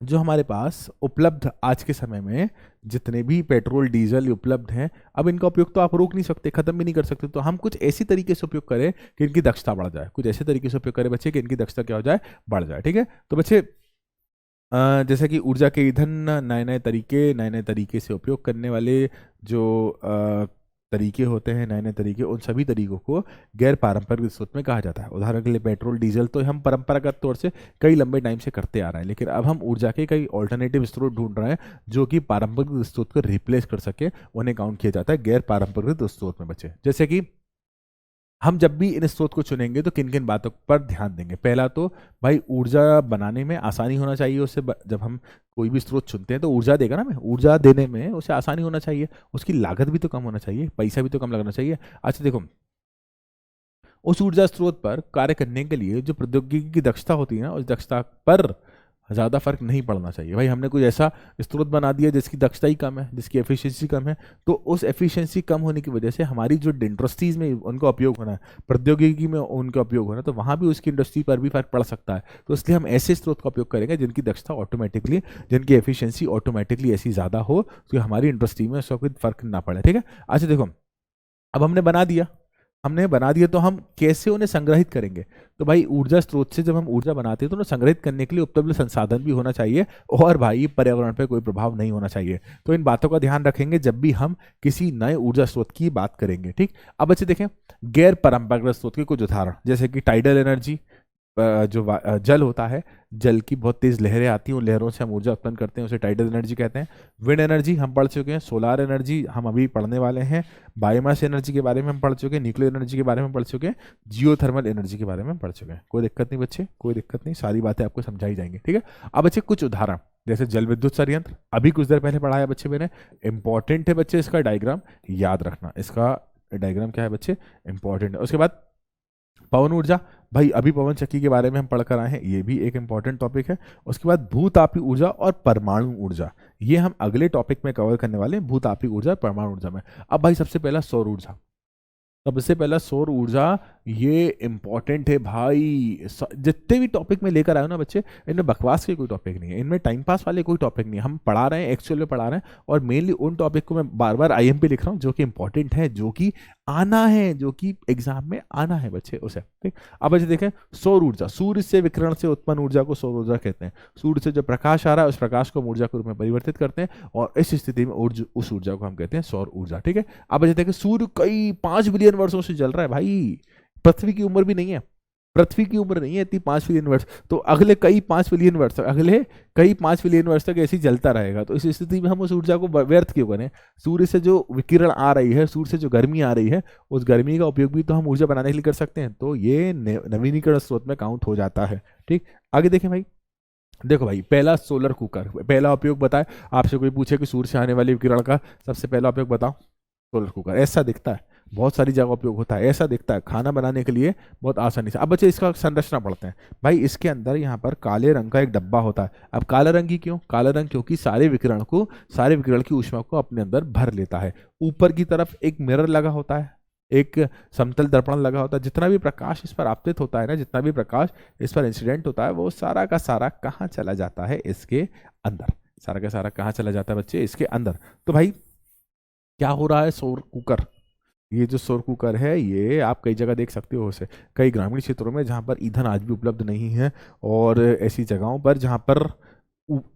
जो हमारे पास उपलब्ध आज के समय में जितने भी पेट्रोल डीजल उपलब्ध हैं, अब इनका उपयोग तो आप रोक नहीं सकते, खत्म भी नहीं कर सकते, तो हम कुछ ऐसी तरीके से उपयोग करें कि इनकी दक्षता बढ़ जाए, कुछ ऐसे तरीके से उपयोग करें बच्चे कि इनकी दक्षता क्या हो जाए, बढ़ जाए, ठीक है। तो बच्चे जैसे कि ऊर्जा के ईंधन, नए नए तरीके से उपयोग करने वाले जो तरीके होते हैं, नए नए तरीके, उन सभी तरीकों को गैर पारंपरिक स्रोत में कहा जाता है। उदाहरण के लिए पेट्रोल डीजल तो हम परंपरागत तौर से कई लंबे टाइम से करते आ रहे हैं, लेकिन अब हम ऊर्जा के कई ऑल्टरनेटिव स्रोत ढूंढ रहे हैं जो कि पारंपरिक स्रोत को रिप्लेस कर सके, उन्हें काउंट किया जाता है गैर पारंपरिक स्रोत में बच्चे। जैसे कि हम जब भी इन स्रोत को चुनेंगे तो किन किन बातों पर ध्यान देंगे। पहला तो भाई ऊर्जा बनाने में आसानी होना चाहिए उससे, जब हम कोई भी स्रोत चुनते हैं तो ऊर्जा देगा ना, मैं ऊर्जा देने में उसे आसानी होना चाहिए, उसकी लागत भी तो कम होना चाहिए, पैसा भी तो कम लगना चाहिए। अच्छा देखो, उस ऊर्जा स्रोत पर कार्य करने के लिए जो प्रौद्योगिकी की दक्षता होती है ना, उस दक्षता पर ज़्यादा फर्क नहीं पड़ना चाहिए। भाई हमने कोई ऐसा स्रोत बना दिया जिसकी दक्षता ही कम है, जिसकी एफिशिएंसी कम है, तो उस एफिशिएंसी कम होने की वजह से हमारी जो इंडस्ट्रीज में उनका उपयोग होना है, प्रौद्योगिकी में उनका उपयोग होना है, तो वहाँ भी उसकी इंडस्ट्री पर भी फर्क पड़ सकता है। तो इसलिए हम ऐसे स्रोत का उपयोग करेंगे जिनकी दक्षता ऑटोमेटिकली, जिनकी एफिशिएंसी ऑटोमेटिकली ऐसी ज़्यादा हो कि हमारी इंडस्ट्री में उसका कोई फर्क ना पड़े, ठीक है। अच्छा देखो, अब हमने बना दिया तो हम कैसे उन्हें संग्रहित करेंगे। तो भाई ऊर्जा स्रोत से जब हम ऊर्जा बनाते हैं तो उन्हें संग्रहित करने के लिए उपलब्ध संसाधन भी होना चाहिए, और भाई पर्यावरण पर कोई प्रभाव नहीं होना चाहिए। तो इन बातों का ध्यान रखेंगे जब भी हम किसी नए ऊर्जा स्रोत की बात करेंगे, ठीक। अब बच्चे देखें गैर परंपरागत स्रोत के कुछ उदाहरण, जैसे कि टाइडल एनर्जी, जो जल होता है, जल की बहुत तेज लहरें आती हैं, उन लहरों से हम ऊर्जा उत्पन्न करते हैं, उसे टाइडल एनर्जी कहते हैं। विंड एनर्जी हम पढ़ चुके हैं, सोलार एनर्जी हम अभी पढ़ने वाले हैं, बायोमास एनर्जी के बारे में हम पढ़ चुके हैं, न्यूक्लियर एनर्जी के बारे में पढ़ चुके हैं, जियोथर्मल एनर्जी के बारे में पढ़ चुके हैं। कोई दिक्कत नहीं बच्चे, कोई दिक्कत नहीं, सारी बातें आपको समझाई जाएंगी, ठीक है। अब बच्चे कुछ उदाहरण, जैसे जल विद्युत संयंत्र, अभी कुछ देर पहले पढ़ाया बच्चे मैंने, इंपॉर्टेंट है बच्चे, इसका डायग्राम याद रखना, इसका डायग्राम क्या है बच्चे, इंपॉर्टेंट है। उसके बाद पवन ऊर्जा, भाई अभी पवन चक्की के बारे में हम पढ़कर आए हैं, ये भी एक इंपॉर्टेंट टॉपिक है। उसके बाद भूतापी ऊर्जा और परमाणु ऊर्जा, ये हम अगले टॉपिक में कवर करने वाले हैं, भूतापी ऊर्जा और परमाणु ऊर्जा में। अब भाई सबसे पहला सौर ऊर्जा, सबसे पहला सौर ऊर्जा, ये इंपॉर्टेंट है भाई। जितने भी टॉपिक में लेकर आए हो ना बच्चे, इनमें बकवास के कोई टॉपिक नहीं है, इनमें टाइम पास वाले कोई टॉपिक नहीं है, हम पढ़ा रहे हैं, एक्चुअल में पढ़ा रहे हैं, और मेनली उन टॉपिक को मैं बार बार IMP लिख रहा हूँ जो कि इंपॉर्टेंट है, जो कि आना है, जो कि एग्जाम में आना है बच्चे उसे, ठीक। अब बच्चे देखें सौर ऊर्जा, सूर्य से विकिरण से उत्पन्न ऊर्जा को सौर ऊर्जा कहते हैं। सूर्य से जो प्रकाश आ रहा है उस प्रकाश को हम ऊर्जा के रूप में परिवर्तित करते हैं और इस स्थिति में उस ऊर्जा को हम कहते हैं सौर ऊर्जा, ठीक है। अब बच्चे देखें सूर्य कई 5 बिलियन वर्षों से जल रहा है भाई, पृथ्वी की उम्र भी नहीं है, पृथ्वी की उम्र नहीं है इतनी 5 बिलियन वर्ष, तो अगले कई 5 बिलियन वर्ष तक, अगले कई 5 बिलियन वर्ष तक ऐसे ही जलता रहेगा। तो इस स्थिति में हम उस ऊर्जा को व्यर्थ क्यों करें? सूर्य से जो विकिरण आ रही है, सूर्य से जो गर्मी आ रही है, उस गर्मी का उपयोग भी तो हम ऊर्जा बनाने के लिए कर सकते हैं, तो ये नवीनीकरण स्रोत में काउंट हो जाता है, ठीक। आगे देखें भाई, देखो भाई, पहला सोलर कुकर, पहला उपयोग बताए। आपसे कोई पूछे कि सूर्य से आने वाले विकिरण का सबसे पहला उपयोग बताओ, सोलर कुकर। ऐसा दिखता है, बहुत सारी जगह उपयोग होता है, ऐसा दिखता है, खाना बनाने के लिए बहुत आसानी से। अब बच्चे इसका संरचना पढ़ते हैं भाई। इसके अंदर यहाँ पर काले रंग का एक डब्बा होता है। अब काला रंग ही क्यों? काला रंग क्योंकि सारे विकिरण की ऊष्मा को अपने अंदर भर लेता है। ऊपर की तरफ एक मिरर लगा होता है, एक समतल दर्पण लगा होता है। जितना भी प्रकाश इस पर आपतित होता है ना, जितना भी प्रकाश इस पर इंसिडेंट होता है, वो सारा का सारा कहाँ चला जाता है? इसके अंदर। सारा का सारा कहाँ चला जाता है बच्चे? इसके अंदर। तो भाई क्या हो रहा है? सौर कुकर, ये जो सौर कुकर है, ये आप कई जगह देख सकते हो उसे, कई ग्रामीण क्षेत्रों में जहाँ पर ईंधन आज भी उपलब्ध नहीं है, और ऐसी जगहों पर जहाँ पर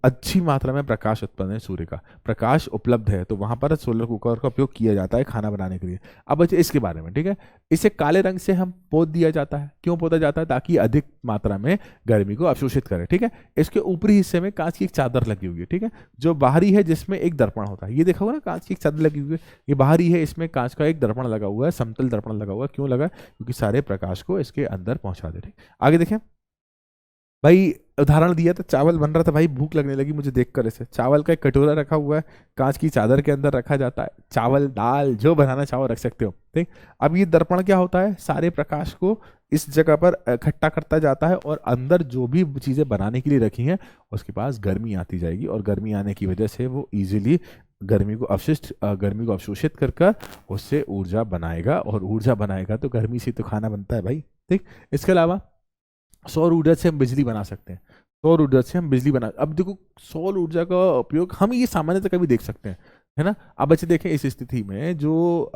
अच्छी मात्रा में प्रकाश उत्पन्न है, सूर्य का प्रकाश उपलब्ध है, तो वहां पर सोलर कुकर का उपयोग किया जाता है खाना बनाने के लिए। अब बच्चे इसके बारे में, ठीक है, इसे काले रंग से हम पोत दिया जाता है। क्यों पोता जाता है? ताकि अधिक मात्रा में गर्मी को अवशोषित करे, ठीक है। इसके ऊपरी हिस्से में कांच की एक चादर लगी हुई है, ठीक है, जो बाहरी है, जिसमें एक दर्पण होता है। ये देखा होगा ना, कांच की एक चादर लगी हुई है, ये बाहरी है, इसमें कांच का एक दर्पण लगा हुआ है, समतल दर्पण लगा हुआ है। क्यों लगा? क्योंकि सारे प्रकाश को इसके अंदर पहुंचा दे रहे। आगे देखें भाई, उदाहरण दिया था, चावल बन रहा था भाई, भूख लगने लगी मुझे देखकर। इसे चावल का एक कटोरा रखा हुआ है, कांच की चादर के अंदर रखा जाता है। चावल, दाल, जो बनाना चाहो रख सकते हो, ठीक। अब ये दर्पण क्या होता है? सारे प्रकाश को इस जगह पर इकट्ठा करता जाता है, और अंदर जो भी चीजें बनाने के लिए रखी हैं उसके पास गर्मी आती जाएगी, और गर्मी आने की वजह से वो इजीली गर्मी को अवशोषित कर उससे ऊर्जा बनाएगा, और ऊर्जा बनाएगा तो गर्मी से तो खाना बनता है भाई, ठीक। इसके अलावा सौर ऊर्जा से हम बिजली बना सकते हैं। सौर ऊर्जा से हम बिजली बना, अब देखो सौर ऊर्जा का उपयोग हम ये सामान्यतः कभी देख सकते हैं, है ना। अब बच्चे देखें, इस स्थिति में जो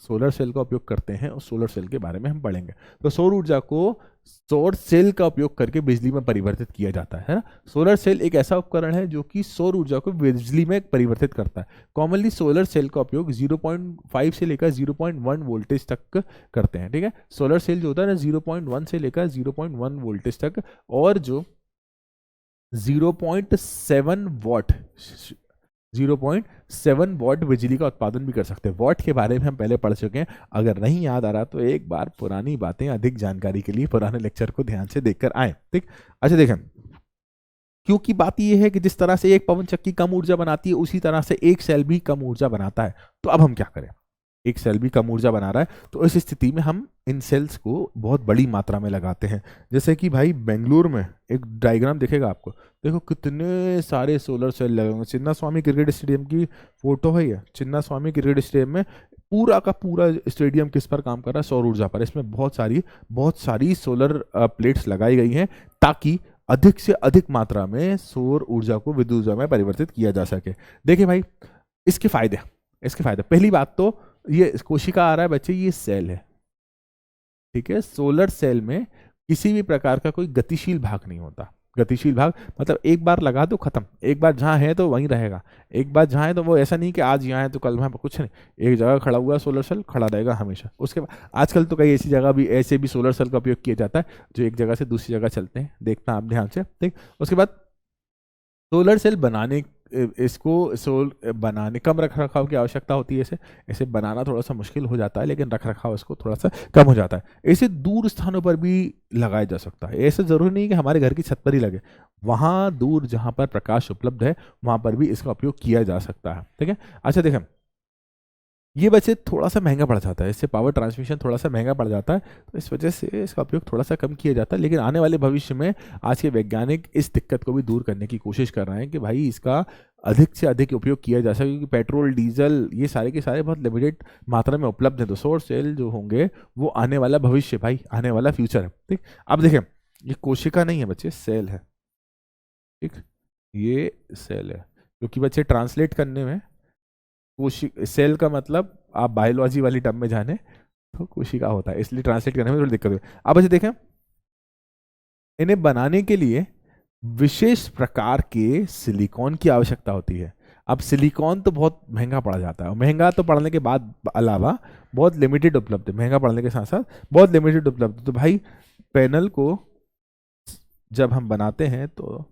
सोलर सेल का उपयोग करते हैं, उस सोलर सेल के बारे में हम पढ़ेंगे। तो सौर ऊर्जा को सौर सेल का उपयोग करके बिजली में परिवर्तित किया जाता है ना। सोलर सेल एक ऐसा उपकरण है जो कि सौर ऊर्जा को बिजली में परिवर्तित करता है। कॉमनली सोलर सेल का उपयोग 0.5 से लेकर 0.1 वोल्टेज तक करते हैं, ठीक है। सोलर सेल जो होता है ना, 0.1 से लेकर 0.1 वोल्टेज तक, और जो 0.7 वॉट 0.7 वॉट बिजली का उत्पादन भी कर सकते हैं। वॉट के बारे में हम पहले पढ़ चुके हैं, अगर नहीं याद आ रहा तो एक बार पुरानी बातें अधिक जानकारी के लिए पुराने लेक्चर को ध्यान से देखकर आए, ठीक। अच्छा देखें, क्योंकि बात यह है कि जिस तरह से एक पवन चक्की कम ऊर्जा बनाती है, उसी तरह से एक सेल भी कम ऊर्जा बनाता है। तो अब हम क्या करें? एक सेल भी कम ऊर्जा बना रहा है, तो इस स्थिति में हम इन सेल्स को बहुत बड़ी मात्रा में लगाते हैं। जैसे कि भाई बेंगलुरु में एक डायग्राम दिखेगा आपको, देखो कितने सारे सोलर सेल लगे होंगे। चिन्ना स्वामी क्रिकेट स्टेडियम की फोटो है ये। चिन्ना स्वामी क्रिकेट स्टेडियम में पूरा का पूरा स्टेडियम किस पर काम कर रहा है? सौर ऊर्जा पर। इसमें बहुत सारी सोलर प्लेट्स लगाई गई हैं, ताकि अधिक से अधिक मात्रा में सौर ऊर्जा को विद्युत ऊर्जा में परिवर्तित किया जा सके। देखिए भाई, इसके फायदे, पहली बात तो ये कोशिका आ रहा है बच्चे, ये सेल है, ठीक है। सोलर सेल में किसी भी प्रकार का कोई गतिशील भाग नहीं होता। गतिशील भाग मतलब एक बार लगा दो खत्म, एक बार जहां है तो वहीं रहेगा। एक बार जहां है तो वो ऐसा नहीं कि आज यहाँ है तो कल वहां, कुछ नहीं, एक जगह खड़ा हुआ सोलर सेल खड़ा रहेगा हमेशा। उसके बाद आजकल तो कई ऐसी जगह भी, ऐसे भी सोलर सेल का उपयोग किया जाता है जो एक जगह से दूसरी जगह चलते हैं, देखना आप ध्यान से, ठीक। उसके बाद सोलर सेल बनाने कम रख रखाव की आवश्यकता होती है। ऐसे बनाना थोड़ा सा मुश्किल हो जाता है, लेकिन रख रखाव इसको थोड़ा सा कम हो जाता है। ऐसे दूर स्थानों पर भी लगाया जा सकता है। ऐसे जरूरी नहीं कि हमारे घर की छत पर ही लगे, वहां दूर जहां पर प्रकाश उपलब्ध है वहां पर भी इसका उपयोग किया जा सकता है, ठीक है। अच्छा देखें, ये बच्चे थोड़ा सा महंगा पड़ जाता है, इससे पावर ट्रांसमिशन थोड़ा सा महंगा पड़ जाता है, तो इस वजह से इसका उपयोग थोड़ा सा कम किया जाता है। लेकिन आने वाले भविष्य में आज के वैज्ञानिक इस दिक्कत को भी दूर करने की कोशिश कर रहे हैं कि भाई इसका अधिक से अधिक उपयोग किया जा सके, क्योंकि पेट्रोल, डीजल, ये सारे के सारे बहुत लिमिटेड मात्रा में उपलब्ध है। तो सौर सेल जो होंगे वो आने वाला भविष्य भाई, आने वाला फ्यूचर है, ठीक। अब देखें, ये कोशिका नहीं है बच्चे, सेल है, ठीक, ये सेल है। क्योंकि बच्चे ट्रांसलेट करने में सेल का मतलब आप बायोलॉजी वाली टर्म में जाने तो कोशिका होता है, इसलिए ट्रांसलेट करने में थोड़ी दिक्कत हुई। अब अच्छा देखें, इन्हें बनाने के लिए विशेष प्रकार के सिलिकॉन की आवश्यकता होती है। अब सिलिकॉन तो बहुत महंगा पड़ जाता है, और महंगा तो पड़ने के बाद अलावा बहुत लिमिटेड उपलब्ध है, महंगा पड़ने के साथ साथ बहुत लिमिटेड उपलब्ध है। तो भाई पैनल को जब हम बनाते हैं तो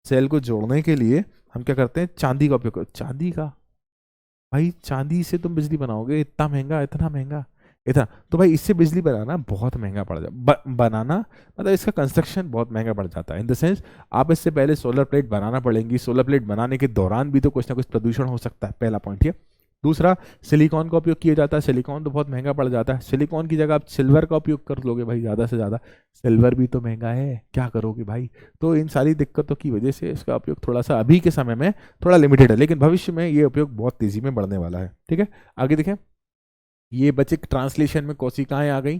सेल को जोड़ने के लिए हम क्या करते हैं, चांदी का उपयोग करते हैं। चांदी का, भाई चांदी से तुम बिजली बनाओगे, इतना महंगा, इतना महंगा, इतना, तो भाई इससे बिजली बनाना बहुत महंगा पड़ जाता, बनाना मतलब इसका कंस्ट्रक्शन बहुत महंगा पड़ जाता है। इन द सेंस आप इससे पहले सोलर प्लेट बनाना पड़ेंगी, सोलर प्लेट बनाने के दौरान भी तो कुछ ना कुछ प्रदूषण हो सकता है, पहला पॉइंट ये। दूसरा, सिलिकॉन का उपयोग किया जाता है, सिलिकॉन तो बहुत महंगा पड़ जाता है, सिलिकॉन की जगह आप सिल्वर का उपयोग कर लोगे भाई ज़्यादा से ज़्यादा, सिल्वर भी तो महंगा है, क्या करोगे भाई। तो इन सारी दिक्कतों की वजह से इसका उपयोग थोड़ा सा अभी के समय में थोड़ा लिमिटेड है, लेकिन भविष्य में ये उपयोग बहुत तेजी में बढ़ने वाला है। ठीक है, आगे देखें, ये बच्चे ट्रांसलेशन में कोशिकाएं आ गई,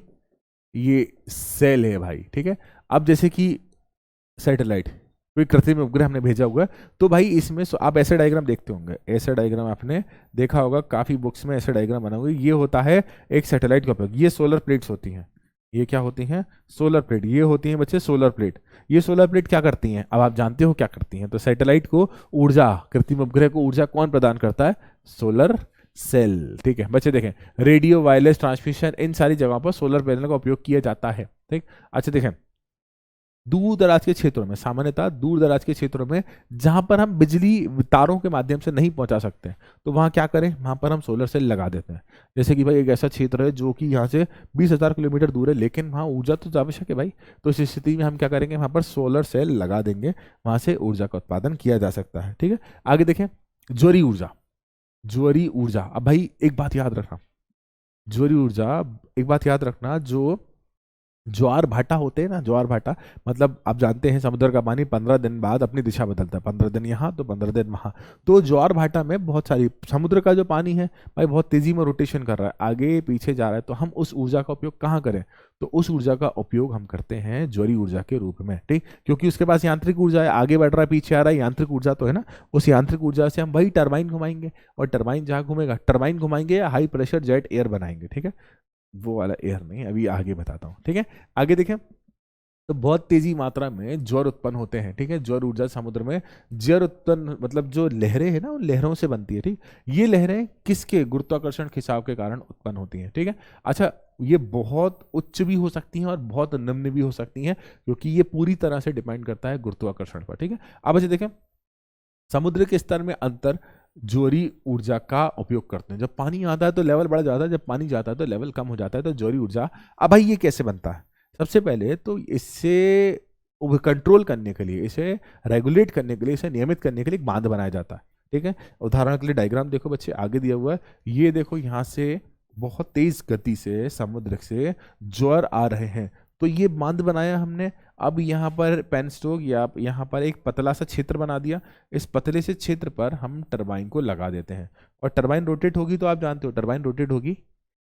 ये सेल है भाई। ठीक है, अब जैसे कि सैटेलाइट, कोई कृत्रिम उपग्रह हमने भेजा हुआ है, तो भाई इसमें आप ऐसे डायग्राम देखते होंगे, ऐसे डायग्राम आपने देखा होगा, काफी बुक्स में ऐसे डायग्राम बना हुआ है। ये होता है एक सैटेलाइट का उपयोग, ये सोलर प्लेट्स होती हैं, ये क्या होती हैं, सोलर प्लेट, ये होती हैं बच्चे सोलर प्लेट। ये सोलर प्लेट क्या करती हैं, अब आप जानते हो क्या करती हैं। तो सैटेलाइट को ऊर्जा, कृत्रिम उपग्रह को ऊर्जा कौन प्रदान करता है, सोलर सेल। ठीक है बच्चे देखें, रेडियो वायरलेस ट्रांसमिशन, इन सारी जगहों पर सोलर पैनल का उपयोग किया जाता है। ठीक, अच्छा देखें, दूर दराज के क्षेत्रों में, सामान्यतः दूर दराज के क्षेत्रों में जहां पर हम बिजली तारों के माध्यम से नहीं पहुंचा सकते, तो वहां क्या करें, वहां पर हम सोलर सेल लगा देते हैं। जैसे कि भाई एक ऐसा क्षेत्र है जो कि यहाँ से 20,000 किलोमीटर दूर है, लेकिन वहाँ ऊर्जा तो आवश्यक है भाई, तो इस स्थिति में हम क्या करेंगे, वहां पर सोलर सेल लगा देंगे, वहां से ऊर्जा का उत्पादन किया जा सकता है। ठीक है, आगे देखें, ज्वरी ऊर्जा, ज्वरी ऊर्जा। अब भाई एक बात याद रखना, ज्वरी ऊर्जा, एक बात याद रखना, जो ज्वार भाटा होते हैं ना, ज्वार भाटा मतलब आप जानते हैं समुद्र का पानी 15 दिन बाद अपनी दिशा बदलता है, 15 दिन यहाँ तो 15 दिन वहाँ। तो ज्वार भाटा में बहुत सारी, समुद्र का जो पानी है भाई बहुत तेजी में रोटेशन कर रहा है, आगे पीछे जा रहा है, तो हम उस ऊर्जा का उपयोग कहाँ करें, तो उस ऊर्जा का उपयोग हम करते हैं ज्वरी ऊर्जा के रूप में। ठीक, क्योंकि उसके पास यांत्रिक ऊर्जा है, आगे बढ़ रहा है पीछे आ रहा है, यांत्रिक ऊर्जा तो है ना, उस यांत्रिक ऊर्जा से हम वही टरबाइन घुमाएंगे, और टरबाइन जहाँ घूमेगा, टरबाइन घुमाएंगे या हाई प्रेशर जेट एयर बनाएंगे। ठीक है, वो वाला एयर नहीं, अभी आगे बताता हूँ। ठीक है, आगे देखें, तो बहुत तेजी मात्रा में ज्वर उत्पन्न होते हैं। ठीक है, ज्वर ऊर्जा समुद्र में, ज्वर उत्पन्न मतलब जो लहरें हैं ना, उन लहरों से बनती है। ठीक, ये लहरें किसके, गुरुत्वाकर्षण खिंचाव के कारण उत्पन्न होती हैं। ठीक है, अच्छा ये बहुत उच्च भी हो सकती हैं और बहुत निम्न भी हो सकती हैं, क्योंकि ये पूरी तरह से डिपेंड करता है गुरुत्वाकर्षण पर। ठीक है, अब अच्छा देखें, समुद्र के स्तर में अंतर, ज्वरी ऊर्जा का उपयोग करते हैं। जब पानी आता है तो लेवल बढ़ जाता है, जब पानी जाता है तो लेवल कम हो जाता है, तो ज्वरी ऊर्जा। अब भाई ये कैसे बनता है, सबसे पहले तो इससे कंट्रोल करने के लिए, इसे रेगुलेट करने के लिए, इसे नियमित करने के लिए एक बांध बनाया जाता है। ठीक है, उदाहरण के लिए डायग्राम देखो बच्चे, आगे दिया हुआ है, ये देखो यहाँ से बहुत तेज गति से समुद्र से ज्वर आ रहे हैं, तो ये बांध बनाया हमने। अब यहाँ पर पेन स्ट्रोक या यहाँ पर एक पतला सा क्षेत्र बना दिया, इस पतले से क्षेत्र पर हम टरबाइन को लगा देते हैं, और टरबाइन रोटेट होगी, तो आप जानते हो टरबाइन रोटेट होगी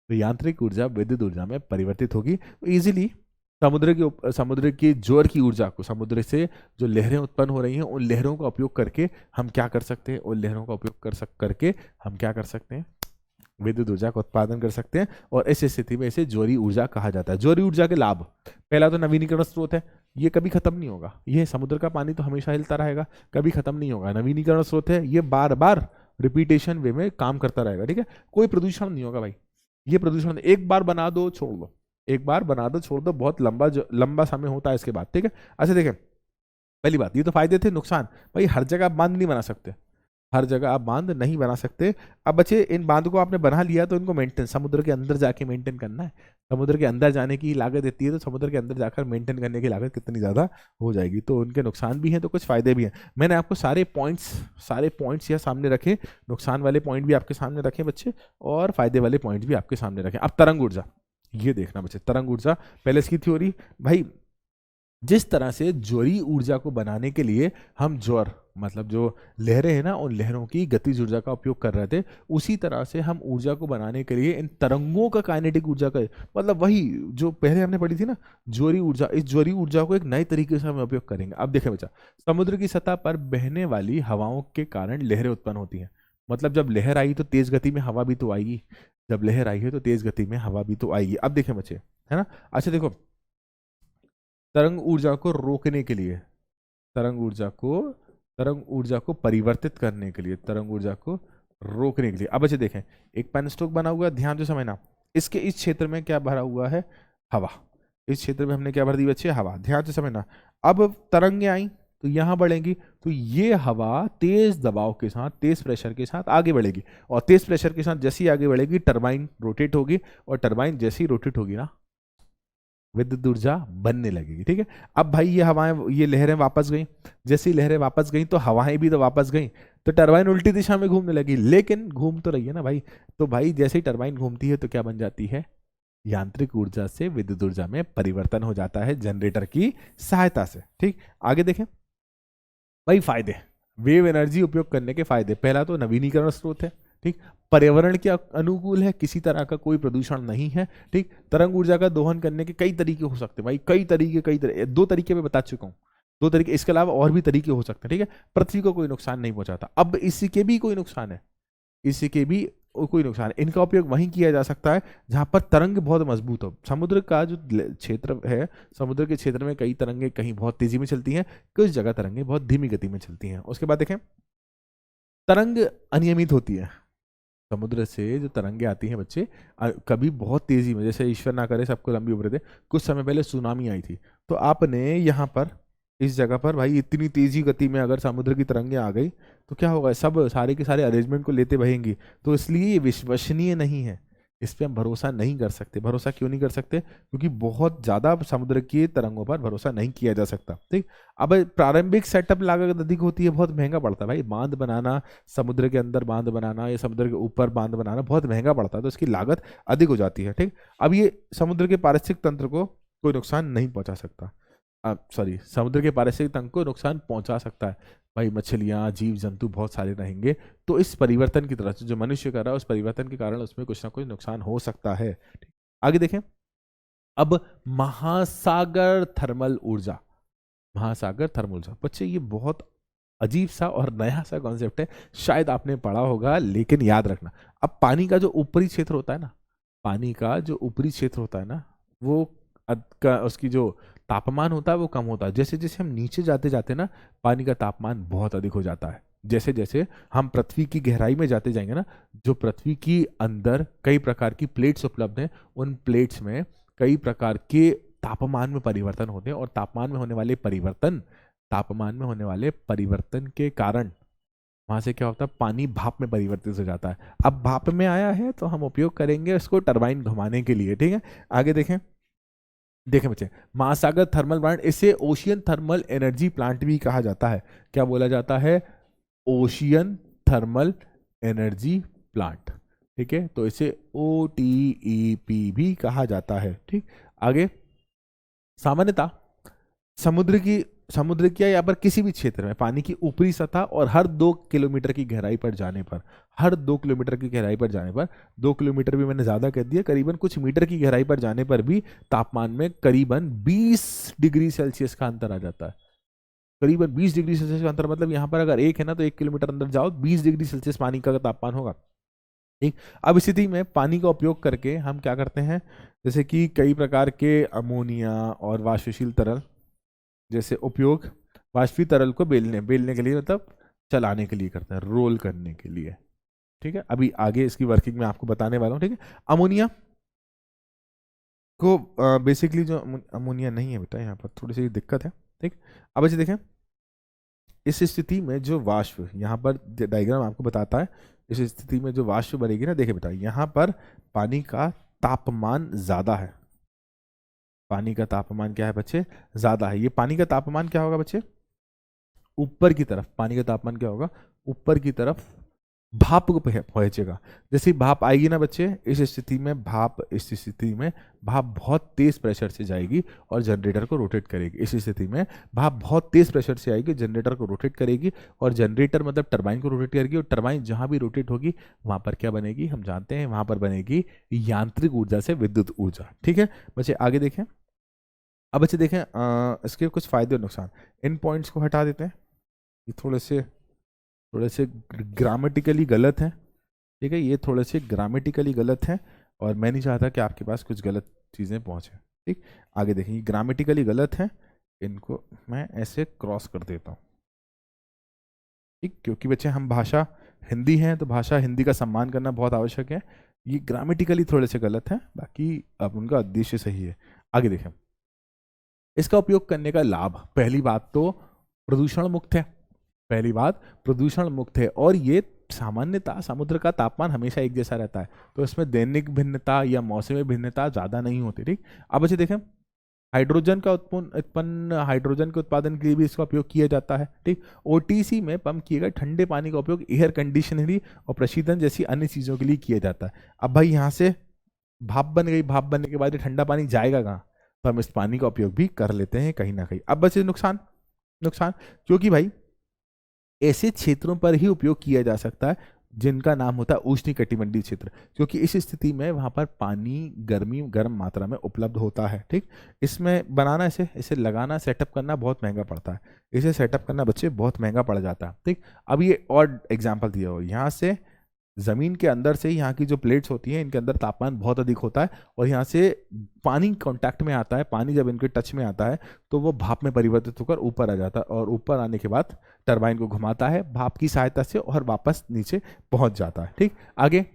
तो यांत्रिक ऊर्जा विद्युत ऊर्जा में परिवर्तित होगी। तो इजीली समुद्र की ज्वर की ऊर्जा को, समुद्र से जो लहरें उत्पन्न हो रही हैं, उन लहरों का उपयोग करके हम क्या कर सकते हैं, उन लहरों का उपयोग करके हम क्या कर सकते हैं, विद्युत ऊर्जा का उत्पादन कर सकते हैं, और इस स्थिति में इसे ज्वरी ऊर्जा कहा जाता है। ज्वरी ऊर्जा के लाभ, पहला तो नवीनीकरण स्रोत है, ये कभी खत्म नहीं होगा, ये समुद्र का पानी तो हमेशा हिलता रहेगा, कभी खत्म नहीं होगा, नवीनीकरण स्रोत है, ये बार बार रिपीटेशन वे में काम करता रहेगा। ठीक है, कोई प्रदूषण नहीं होगा भाई, ये प्रदूषण एक बार बना दो छोड़ दो, एक बार बना दो छोड़ दो, बहुत लंबा समय होता है इसके बाद। ठीक है, अच्छा देखें, पहली बात ये तो फायदे थे, नुकसान, भाई हर जगह आप बांध नहीं बना सकते, हर जगह आप बांध नहीं बना सकते। अब बच्चे इन बांध को आपने बना लिया तो इनको मेंटेन, समुद्र के अंदर जाके मेंटेन करना है, समुद्र के अंदर जाने की लागत इतनी है, तो समुद्र के अंदर जाकर मेंटेन करने की लागत कितनी ज़्यादा हो जाएगी, तो उनके नुकसान भी हैं तो कुछ फायदे भी हैं। मैंने आपको सारे पॉइंट्स यहाँ सामने रखे, नुकसान वाले पॉइंट भी आपके सामने रखे बच्चे, और फायदे वाले पॉइंट भी आपके सामने रखे। अब तरंग ऊर्जा, ये देखना बच्चे, तरंग ऊर्जा, पहले इसकी थ्योरी, भाई जिस तरह से ज्वरी ऊर्जा को बनाने के लिए हम ज्वर मतलब जो लहरें हैं ना, उन लहरों की गतिज ऊर्जा का उपयोग कर रहे थे, उसी तरह से हम ऊर्जा को बनाने के लिए इन तरंगों का काइनेटिक ऊर्जा का, मतलब वही जो पहले हमने पढ़ी थी ना ज्वरी ऊर्जा, इस ज्वरी ऊर्जा को एक नए तरीके से हम उपयोग करेंगे। अब देखें बच्चा, समुद्र की सतह पर बहने वाली हवाओं के कारण लहरें उत्पन्न होती हैं, मतलब जब लहर आई तो तेज गति में हवा भी तो आएगी, जब लहर आई है तो तेज गति में हवा भी तो आएगी। अब देखें बच्चे, है ना। अच्छा देखो, तरंग ऊर्जा को रोकने के लिए, तरंग ऊर्जा को तरंग ऊर्जा को परिवर्तित करने के लिए, तरंग ऊर्जा को रोकने के लिए, अब बच्चे देखें, एक पेन स्ट्रोक बना हुआ है, ध्यान से समझना। इसके इस क्षेत्र में क्या भरा हुआ है? हवा। इस क्षेत्र में हमने क्या भर दी बच्चे? हवा। ध्यान से समझना। अब तरंगे आई तो यहां बढ़ेंगी, तो ये हवा तेज दबाव के साथ, तेज प्रेशर के साथ आगे बढ़ेगी, और तेज प्रेशर के साथ जैसी आगे बढ़ेगी टरबाइन रोटेट होगी, और टरबाइन जैसी रोटेट होगी ना, विद्युत ऊर्जा बनने लगेगी। ठीक है। अब भाई ये हवाएं, ये लहरें वापस गई, जैसी लहरें वापस गई तो हवाएं भी तो वापस गई, तो टरबाइन उल्टी दिशा में घूमने लगी, लेकिन घूम तो रही है ना भाई। तो भाई जैसे ही टरबाइन घूमती है तो क्या बन जाती है? यांत्रिक ऊर्जा से विद्युत ऊर्जा में परिवर्तन हो जाता है जनरेटर की सहायता से। ठीक, आगे देखें भाई फायदे, वेव एनर्जी उपयोग करने के फायदे। पहला तो नवीनीकरण स्रोत है, ठीक, पर्यावरण के अनुकूल है, किसी तरह का कोई प्रदूषण नहीं है। ठीक, तरंग ऊर्जा का दोहन करने के कई तरीके हो सकते हैं भाई, कई तरीके, दो तरीके मैं बता चुका हूं, दो तरीके, इसके अलावा और भी तरीके हो सकते हैं। ठीक है, पृथ्वी को कोई नुकसान नहीं पहुंचाता। अब इसी के भी कोई नुकसान है, इसी के भी कोई नुकसान है। इनका उपयोग वहीं किया जा सकता है जहां पर तरंग बहुत मजबूत हो। समुद्र का जो क्षेत्र है, समुद्र के क्षेत्र में कई तरंगे कहीं बहुत तेजी में चलती हैं, कुछ जगह तरंगे बहुत धीमी गति में चलती हैं। उसके बाद देखें, तरंग अनियमित होती है। समुद्र से जो तरंगे आती हैं बच्चे, कभी बहुत तेजी में, जैसे ईश्वर ना करे सबको लंबी उम्र दे, कुछ समय पहले सुनामी आई थी, तो आपने यहाँ पर इस जगह पर भाई इतनी तेजी गति में अगर समुद्र की तरंगे आ गई तो क्या होगा? सब सारे के सारे अरेंजमेंट को लेते बहेंगी। तो इसलिए ये विश्वसनीय नहीं है, इस पे हम भरोसा नहीं कर सकते। भरोसा क्यों नहीं कर सकते? क्योंकि बहुत ज्यादा समुद्र की तरंगों पर भरोसा नहीं किया जा सकता। ठीक, अब प्रारंभिक सेटअप लागत अधिक होती है, बहुत महंगा पड़ता है भाई। बांध बनाना, समुद्र के अंदर बांध बनाना या समुद्र के ऊपर बांध बनाना बहुत महंगा पड़ता है, तो इसकी लागत अधिक हो जाती है। ठीक, अब ये समुद्र के पारिस्थितिक तंत्र को कोई नुकसान नहीं पहुंचा सकता, सॉरी, समुद्र के पारिस्थितिक तंत्र को नुकसान पहुंचा सकता है भाई। मछलियां, जीव जंतु बहुत सारे रहेंगे, तो इस परिवर्तन की तरफ से जो मनुष्य कर रहा है, उस परिवर्तन के कारण उसमें कुछ ना कुछ नुकसान हो सकता है। ठीक? आगे देखें, अब महासागर थर्मल ऊर्जा, महासागर थर्मल ऊर्जा बच्चे ये बहुत अजीब सा और नया सा कॉन्सेप्ट है, शायद आपने पढ़ा होगा, लेकिन याद रखना, अब पानी का जो ऊपरी क्षेत्र होता है ना, पानी का जो ऊपरी क्षेत्र होता है ना, वो उसकी जो तापमान होता है वो कम होता है। जैसे जैसे हम नीचे जाते जाते ना, पानी का तापमान बहुत अधिक हो जाता है। जैसे जैसे हम पृथ्वी की गहराई में जाते जाएंगे ना, जो पृथ्वी की अंदर कई प्रकार की प्लेट्स उपलब्ध हैं, उन प्लेट्स में कई प्रकार के तापमान में परिवर्तन होते हैं, और तापमान में होने वाले परिवर्तन के कारण वहां से क्या होता है? पानी भाप में परिवर्तित हो जाता है। अब भाप में आया है तो हम उपयोग करेंगे उसको टरबाइन घुमाने के लिए। ठीक है, आगे देखें, देखें बच्चे, महासागर थर्मल प्लांट, इसे ओशियन थर्मल एनर्जी प्लांट भी कहा जाता है। क्या बोला जाता है? Ocean thermal energy plant. ठीक है, तो इसे OTEP भी कहा जाता है। ठीक, आगे, सामान्यतः समुद्र की या यहाँ पर किसी भी क्षेत्र में पानी की ऊपरी सतह और हर 2 किलोमीटर की गहराई पर जाने पर, हर 2 किलोमीटर की गहराई पर जाने पर, 2 किलोमीटर भी मैंने ज्यादा कह दिया, करीबन कुछ मीटर की गहराई पर जाने पर भी तापमान में करीबन 20 डिग्री सेल्सियस का अंतर आ जाता है। करीबन 20 डिग्री सेल्सियस का अंतर, मतलब यहाँ पर अगर 1 है ना, तो 1 किलोमीटर अंदर जाओ 20 डिग्री सेल्सियस पानी का तापमान होगा। ठीक, अब स्थिति में पानी का उपयोग करके हम क्या करते हैं? जैसे कि कई प्रकार के अमोनिया और वाष्पशील तरल जैसे उपयोग वाष्पीय तरल को बेलने के लिए, मतलब चलाने के लिए करते हैं, रोल करने के लिए। ठीक है, अभी आगे इसकी वर्किंग में आपको बताने वाला हूं। ठीक है, अमोनिया को बेसिकली जो अमोनिया नहीं है बेटा, यहाँ पर थोड़ी सी दिक्कत है। ठीक, अब ऐसे देखें, इस स्थिति में जो वाष्प, यहाँ पर डायग्राम आपको बताता है, इस स्थिति में जो वाष्प बनेगी ना, देखिए बेटा, यहाँ पर पानी का तापमान ज्यादा है। पानी का तापमान क्या है बच्चे? ज्यादा है। ये पानी का तापमान क्या होगा बच्चे? ऊपर की तरफ। पानी का तापमान क्या होगा? ऊपर की तरफ भाप को पहुंचेगा। जैसे भाप आएगी ना बच्चे, इस स्थिति में भाप बहुत तेज प्रेशर से जाएगी और जनरेटर को रोटेट करेगी। इस स्थिति में भाप बहुत तेज प्रेशर से आएगी, जनरेटर को रोटेट करेगी, और जनरेटर मतलब टरबाइन को रोटेट करेगी, और टरबाइन जहां भी रोटेट होगी वहां पर क्या बनेगी? हम जानते हैं, वहां पर बनेगी यांत्रिक ऊर्जा से विद्युत ऊर्जा। ठीक है बच्चे, आगे देखें। अब बच्चे देखें, इसके कुछ फायदे और नुकसान, इन पॉइंट्स को हटा देते हैं, ये थोड़े से थोड़े से ग्रामेटिकली गलत हैं, ठीक है, ये थोड़े से ग्रामेटिकली गलत हैं और मैं नहीं चाहता कि आपके पास कुछ गलत चीज़ें पहुँचे। ठीक, आगे देखें, ग्रामेटिकली गलत हैं, इनको मैं ऐसे क्रॉस कर देता हूँ। ठीक, क्योंकि बच्चे हम भाषा हिंदी हैं तो भाषा हिंदी का सम्मान करना बहुत आवश्यक है। ये ग्रामेटिकली थोड़े से गलत हैं, बाकी अब उनका उद्देश्य सही है। आगे देखें, इसका उपयोग करने का लाभ, पहली बात तो प्रदूषण मुक्त है, पहली बात प्रदूषण मुक्त है, और ये सामान्यतः समुद्र का तापमान हमेशा एक जैसा रहता है, तो इसमें दैनिक भिन्नता या मौसमी भिन्नता ज़्यादा नहीं होती। ठीक, अब बच्चे देखें, हाइड्रोजन का उत्पन्न हाइड्रोजन के उत्पादन के लिए भी इसका उपयोग किया जाता है। ठीक, ओटीसी में पंप किए गए ठंडे पानी का उपयोग एयर कंडीशनरी और प्रशीतन जैसी अन्य चीज़ों के लिए किया जाता है। अब भाई यहाँ से भाप बन गई, भाप बनने के बाद ये ठंडा पानी जाएगा कहाँ, तो हम इस पानी का उपयोग भी कर लेते हैं कहीं ना कहीं। अब बचे नुकसान, नुकसान क्योंकि भाई ऐसे क्षेत्रों पर ही उपयोग किया जा सकता है जिनका नाम होता है उष्णकटिबंधीय क्षेत्र, क्योंकि इस स्थिति में वहाँ पर पानी गर्म मात्रा में उपलब्ध होता है। ठीक, इसमें बनाना, इसे लगाना, सेटअप करना बहुत महंगा पड़ता है, इसे सेटअप करना बच्चे बहुत महंगा पड़ जाता है। ठीक, अब ये और एग्जाम्पल दिया हो, यहाँ से ज़मीन के अंदर से यहाँ की जो प्लेट्स होती हैं इनके अंदर तापमान बहुत अधिक होता है, और यहाँ से पानी कांटेक्ट में आता है, पानी जब इनके टच में आता है तो वो भाप में परिवर्तित होकर ऊपर आ जाता है, और ऊपर आने के बाद टरबाइन को घुमाता है भाप की सहायता से और वापस नीचे पहुंच जाता है। ठीक, आगे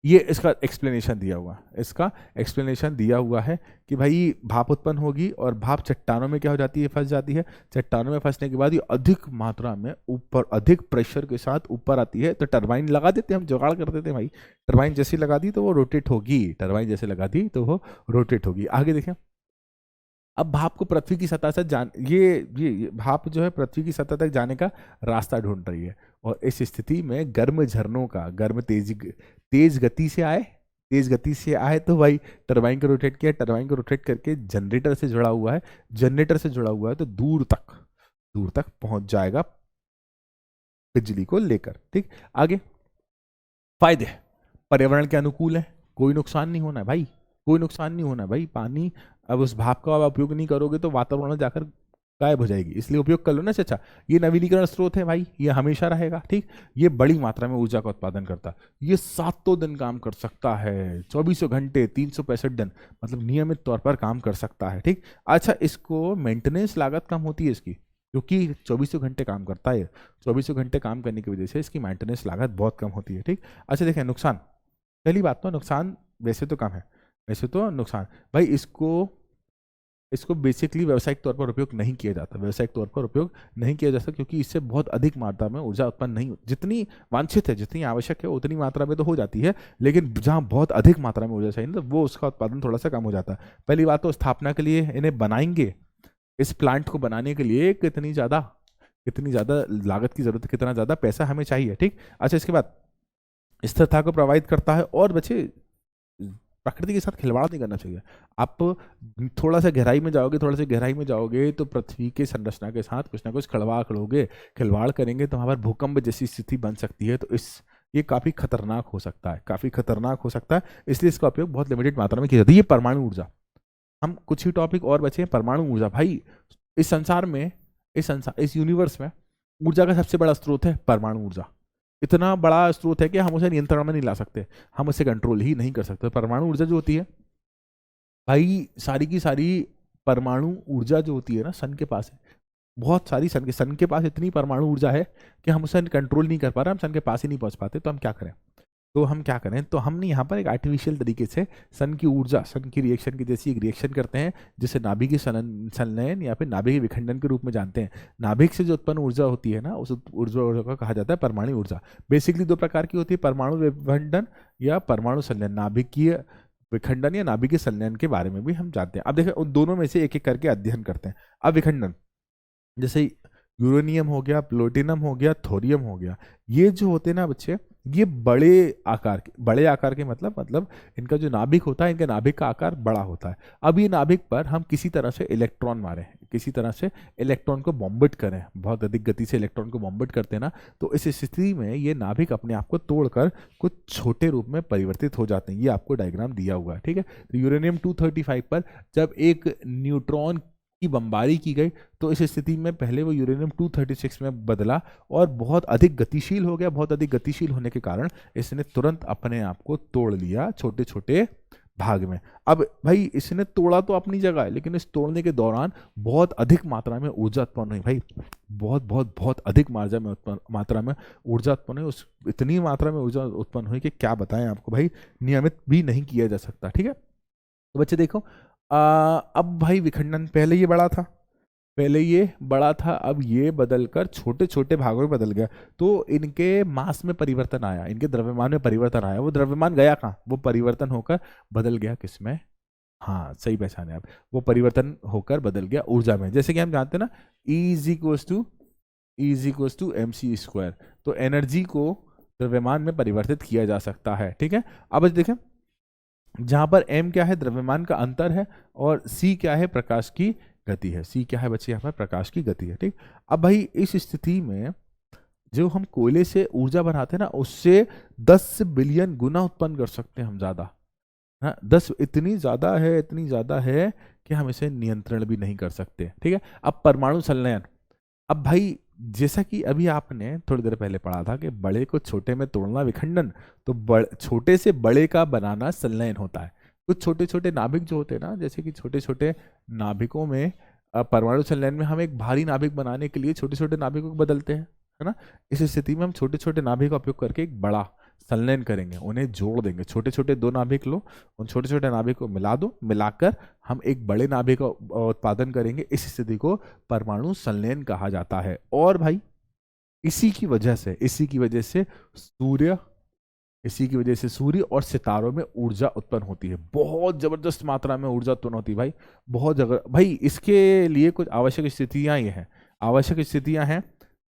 ये इसका एक्सप्लेनेशन दिया हुआ, इसका एक्सप्लेनेशन दिया हुआ है कि भाई भाप उत्पन्न होगी और भाप चट्टानों में क्या हो जाती है, फंस जाती है, चट्टानों में फंसने के बाद ये अधिक मात्रा में ऊपर अधिक प्रेशर के साथ ऊपर आती है, तो टरबाइन लगा देते हैं, हम जुगाड़ कर देते हैं भाई, टरबाइन जैसी लगा दी तो वो रोटेट होगी, टरबाइन जैसे लगा दी तो वो रोटेट होगी। आगे देखें, अब भाप को पृथ्वी की सतह से ये भाप जो है पृथ्वी की सतह तक जाने का रास्ता ढूंढ रही है, और इस स्थिति में गर्म झरनों का तेज गति से आए तो भाई टरबाइन को रोटेट किया, टरबाइन को रोटेट करके जनरेटर से जुड़ा हुआ है, जनरेटर से जुड़ा हुआ है तो दूर तक पहुंच जाएगा बिजली को लेकर। ठीक, आगे फायदे, पर्यावरण के अनुकूल है, कोई नुकसान नहीं होना है भाई, कोई नुकसान नहीं होना भाई। पानी अब उस भाप का उपयोग नहीं करोगे तो वातावरण में जाकर गायब हो जाएगी, इसलिए उपयोग कर लो ना चाचा। ये नवीनीकरण स्रोत है भाई, ये हमेशा रहेगा। ठीक, ये बड़ी मात्रा में ऊर्जा का उत्पादन करता है, ये 7 दिन काम कर सकता है, 24 घंटे 365 दिन, मतलब नियमित तौर पर काम कर सकता है। ठीक, अच्छा, इसको मेंटेनेंस लागत कम होती है इसकी, क्योंकि 24 घंटे काम करता है, 24 घंटे काम करने की वजह से इसकी मेंटेनेंस लागत बहुत कम होती है। ठीक, अच्छा देखें नुकसान, पहली बात तो नुकसान वैसे तो कम है, वैसे तो नुकसान भाई इसको बेसिकली व्यावसायिक तौर पर उपयोग नहीं किया जाता, व्यावसायिक तौर पर उपयोग नहीं किया जा सकता, क्योंकि इससे बहुत अधिक मात्रा में ऊर्जा उत्पन्न नहीं, जितनी वांछित है, जितनी आवश्यक है उतनी मात्रा में तो हो जाती है, लेकिन जहाँ बहुत अधिक मात्रा में ऊर्जा चाहिए तो वो उसका उत्पादन थोड़ा सा कम हो जाता है। पहली बात तो स्थापना के लिए इन्हें बनाएंगे, इस प्लांट को बनाने के लिए कितनी ज़्यादा लागत की जरूरत है, कितना ज़्यादा पैसा हमें चाहिए। ठीक, अच्छा, इसके बाद स्थिरता को प्रभावित करता है, और बच्चे प्रकृति के साथ खिलवाड़ नहीं करना चाहिए। आप थोड़ा सा गहराई में जाओगे तो पृथ्वी के संरचना के साथ कुछ ना कुछ खिलवाड़ करेंगे तो वहाँ पर भूकंप जैसी स्थिति बन सकती है, तो ये काफ़ी खतरनाक हो सकता है, इसलिए इसका उपयोग बहुत लिमिटेड मात्रा में किया जाता है। ये परमाणु ऊर्जा, हम कुछ ही टॉपिक और बचे हैं। परमाणु ऊर्जा भाई, इस यूनिवर्स में ऊर्जा का सबसे बड़ा स्रोत है परमाणु ऊर्जा, इतना बड़ा स्रोत है कि हम उसे नियंत्रण में नहीं ला सकते, हम उसे कंट्रोल ही नहीं कर सकते। परमाणु ऊर्जा जो होती है भाई, सारी की सारी परमाणु ऊर्जा जो होती है ना सन के पास है, बहुत सारी सन के पास इतनी परमाणु ऊर्जा है कि हम उसे कंट्रोल नहीं कर पा रहे, हम सन के पास ही नहीं पहुंच पाते, तो हम क्या करें, तो हमने यहाँ पर एक आर्टिफिशियल तरीके से सन की ऊर्जा, सन की रिएक्शन की जैसी एक रिएक्शन करते हैं, जिसे नाभिकीय संलयन या फिर नाभिकीय विखंडन के रूप में जानते हैं। नाभिक से जो उत्पन्न ऊर्जा होती है ना, उस ऊर्जा को कहा जाता है परमाणु ऊर्जा। बेसिकली 2 प्रकार की होती है, परमाणु विखंडन या परमाणु संलयन। नाभिकीय विखंडन या नाभिकीय संलयन के बारे में भी हम जानते हैं। अब देखिए उन दोनों में से एक एक करके अध्ययन करते हैं। अब विखंडन, जैसे यूरेनियम हो गया, प्लूटोनियम हो गया, थोरियम हो गया, ये जो होते हैं ना बच्चे, ये बड़े आकार के मतलब इनका जो नाभिक होता है, इनके नाभिक का आकार बड़ा होता है। अब ये नाभिक पर हम किसी तरह से इलेक्ट्रॉन मारें, किसी तरह से इलेक्ट्रॉन को बॉम्बिट करें, बहुत अधिक गति से इलेक्ट्रॉन को बॉम्बिट करते हैं ना, तो इस स्थिति में ये नाभिक अपने आप को तोड़कर कुछ छोटे रूप में परिवर्तित हो जाते हैं। ये आपको डायग्राम दिया हुआ है, ठीक है। तो यूरेनियम 235 पर जब एक न्यूट्रॉन की बमबारी की गई, तो इस स्थिति में पहले वो यूरेनियम 236 में बदला और बहुत अधिक गतिशील हो गया। बहुत अधिक गतिशील होने के कारण इसने तुरंत अपने आप को तोड़ लिया छोटे छोटे भाग में। अब भाई इसने तोड़ा तो अपनी जगह है, लेकिन इस तोड़ने के दौरान बहुत अधिक मात्रा में ऊर्जा उत्पन्न हुई भाई। बहुत बहुत बहुत अधिक मात्रा में ऊर्जा उत्पन्न हुई। उस इतनी मात्रा में ऊर्जा उत्पन्न हुई कि क्या बताएं आपको भाई, नियमित भी नहीं किया जा सकता। ठीक है, तो बच्चे देखो, अब भाई विखंडन, पहले ये बड़ा था, पहले ये बड़ा था, अब ये बदलकर छोटे छोटे भागों में बदल गया। तो इनके मास में परिवर्तन आया, इनके द्रव्यमान में परिवर्तन आया। वो द्रव्यमान गया कहाँ, वो परिवर्तन होकर बदल गया किसमें, हाँ सही पहचाने आप, वो परिवर्तन होकर बदल गया ऊर्जा में। जैसे कि हम जानते हैं ना, E is equals to mc²। तो एनर्जी को द्रव्यमान में परिवर्तित किया जा सकता है। ठीक है, अब देखें, जहां पर m क्या है, द्रव्यमान का अंतर है, और c क्या है, प्रकाश की गति है। c क्या है बच्चे, यहाँ पर प्रकाश की गति है। ठीक, अब भाई इस स्थिति में जो हम कोयले से ऊर्जा बनाते हैं ना, उससे 10 बिलियन गुना उत्पन्न कर सकते हैं हम ज्यादा। हाँ 10, इतनी ज्यादा है, इतनी ज्यादा है कि हम इसे नियंत्रण भी नहीं कर सकते। ठीक है, अब परमाणु संलयन। अब भाई जैसा कि अभी आपने थोड़ी देर पहले पढ़ा था कि बड़े को छोटे में तोड़ना विखंडन, तो छोटे से बड़े का बनाना संलयन होता है। कुछ छोटे छोटे नाभिक जो होते हैं ना, जैसे कि छोटे छोटे नाभिकों में परमाणु संलयन में हम एक भारी नाभिक बनाने के लिए छोटे छोटे नाभिकों को बदलते हैं, है ना। इस स्थिति में हम छोटे छोटे नाभिक का उपयोग करके एक बड़ा संलयन करेंगे, उन्हें जोड़ देंगे। छोटे छोटे 2 नाभिक लो, उन छोटे छोटे नाभिक को मिला दो, मिलाकर हम एक बड़े नाभिक का उत्पादन करेंगे। इस स्थिति को परमाणु संलयन कहा जाता है। और भाई इसी की वजह से सूर्य और सितारों में ऊर्जा उत्पन्न होती है। बहुत जबरदस्त मात्रा में ऊर्जा उत्पन्न होती है भाई, बहुत जगह भाई। इसके लिए कुछ आवश्यक स्थितियां ये हैं, आवश्यक स्थितियां हैं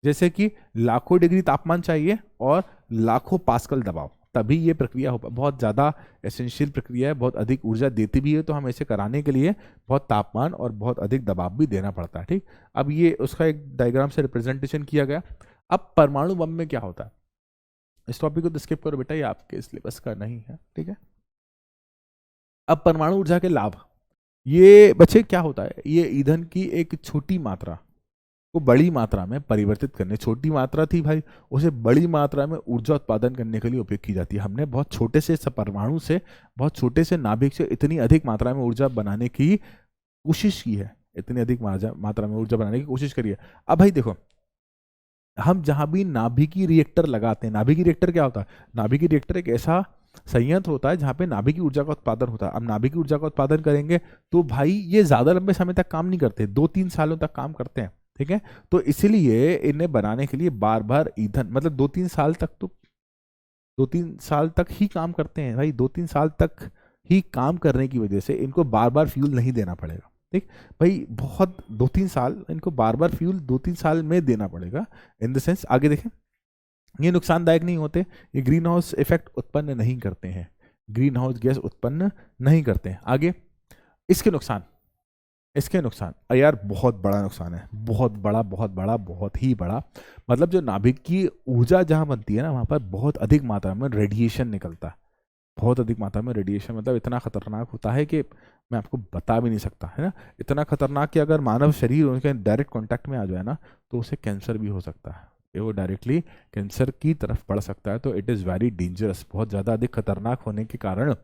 जैसे कि लाखों डिग्री तापमान चाहिए और लाखों पास्कल दबाव, तभी ये प्रक्रिया हो। बहुत ज़्यादा एसेंशियल प्रक्रिया है, बहुत अधिक ऊर्जा देती भी है, तो हम इसे कराने के लिए बहुत तापमान और बहुत अधिक दबाव भी देना पड़ता है। ठीक, अब ये उसका एक डायग्राम से रिप्रेजेंटेशन किया गया। अब परमाणु बम में क्या होता है, इस टॉपिक को तो स्किप करो बेटा, ये आपके सिलेबस का नहीं है। ठीक है, अब परमाणु ऊर्जा के लाभ, ये बच्चे क्या होता है, ये ईंधन की एक छोटी मात्रा को बड़ी मात्रा में परिवर्तित करने, छोटी मात्रा थी भाई, उसे बड़ी मात्रा में ऊर्जा उत्पादन करने के लिए उपयोग की जाती है। हमने बहुत छोटे से परमाणु से, बहुत छोटे से नाभिक से इतनी अधिक मात्रा में ऊर्जा बनाने की कोशिश की है, इतनी अधिक मात्रा में ऊर्जा बनाने की कोशिश करी है। अब भाई देखो, हम जहां भी नाभिकीय रिएक्टर लगाते हैं, नाभिकीय रिएक्टर क्या होता है, नाभिकीय रिएक्टर एक ऐसा संयंत्र होता है जहां पे नाभिकीय ऊर्जा का उत्पादन होता है। अब नाभिकीय ऊर्जा का उत्पादन करेंगे तो भाई ये ज्यादा लंबे समय तक काम नहीं करते, 2-3 सालों तक काम करते हैं। ठीक है, तो इसीलिए इन्हें बनाने के लिए बार बार ईंधन, मतलब 2-3 साल तक, तो 2-3 साल तक ही काम करते हैं भाई, 2-3 साल तक ही काम करने की वजह से इनको बार बार फ्यूल नहीं देना पड़ेगा। ठीक भाई, बहुत 2-3 साल इनको बार बार फ्यूल 2-3 साल में देना पड़ेगा। इन द सेंस, आगे देखें, ये नुकसानदायक नहीं होते, ये ग्रीन हाउस इफेक्ट उत्पन्न नहीं करते हैं, ग्रीन हाउस गैस उत्पन्न नहीं करते हैं। आगे इसके नुकसान, इसके नुकसान यार बहुत बड़ा नुकसान है, बहुत बड़ा, बहुत बड़ा, बहुत ही बड़ा। मतलब जो नाभिक की ऊर्जा जहां बनती है ना, वहां पर बहुत अधिक मात्रा में रेडिएशन निकलता है, बहुत अधिक मात्रा में रेडिएशन, मतलब इतना खतरनाक होता है कि मैं आपको बता भी नहीं सकता, है ना। इतना खतरनाक कि अगर मानव शरीर उनके डायरेक्ट कांटेक्ट में आ जाए ना, तो उसे कैंसर भी हो सकता है, ये वो डायरेक्टली कैंसर की तरफ बढ़ सकता है। तो इट इज़ वेरी डेंजरस, बहुत ज़्यादा अधिक खतरनाक होने के कारण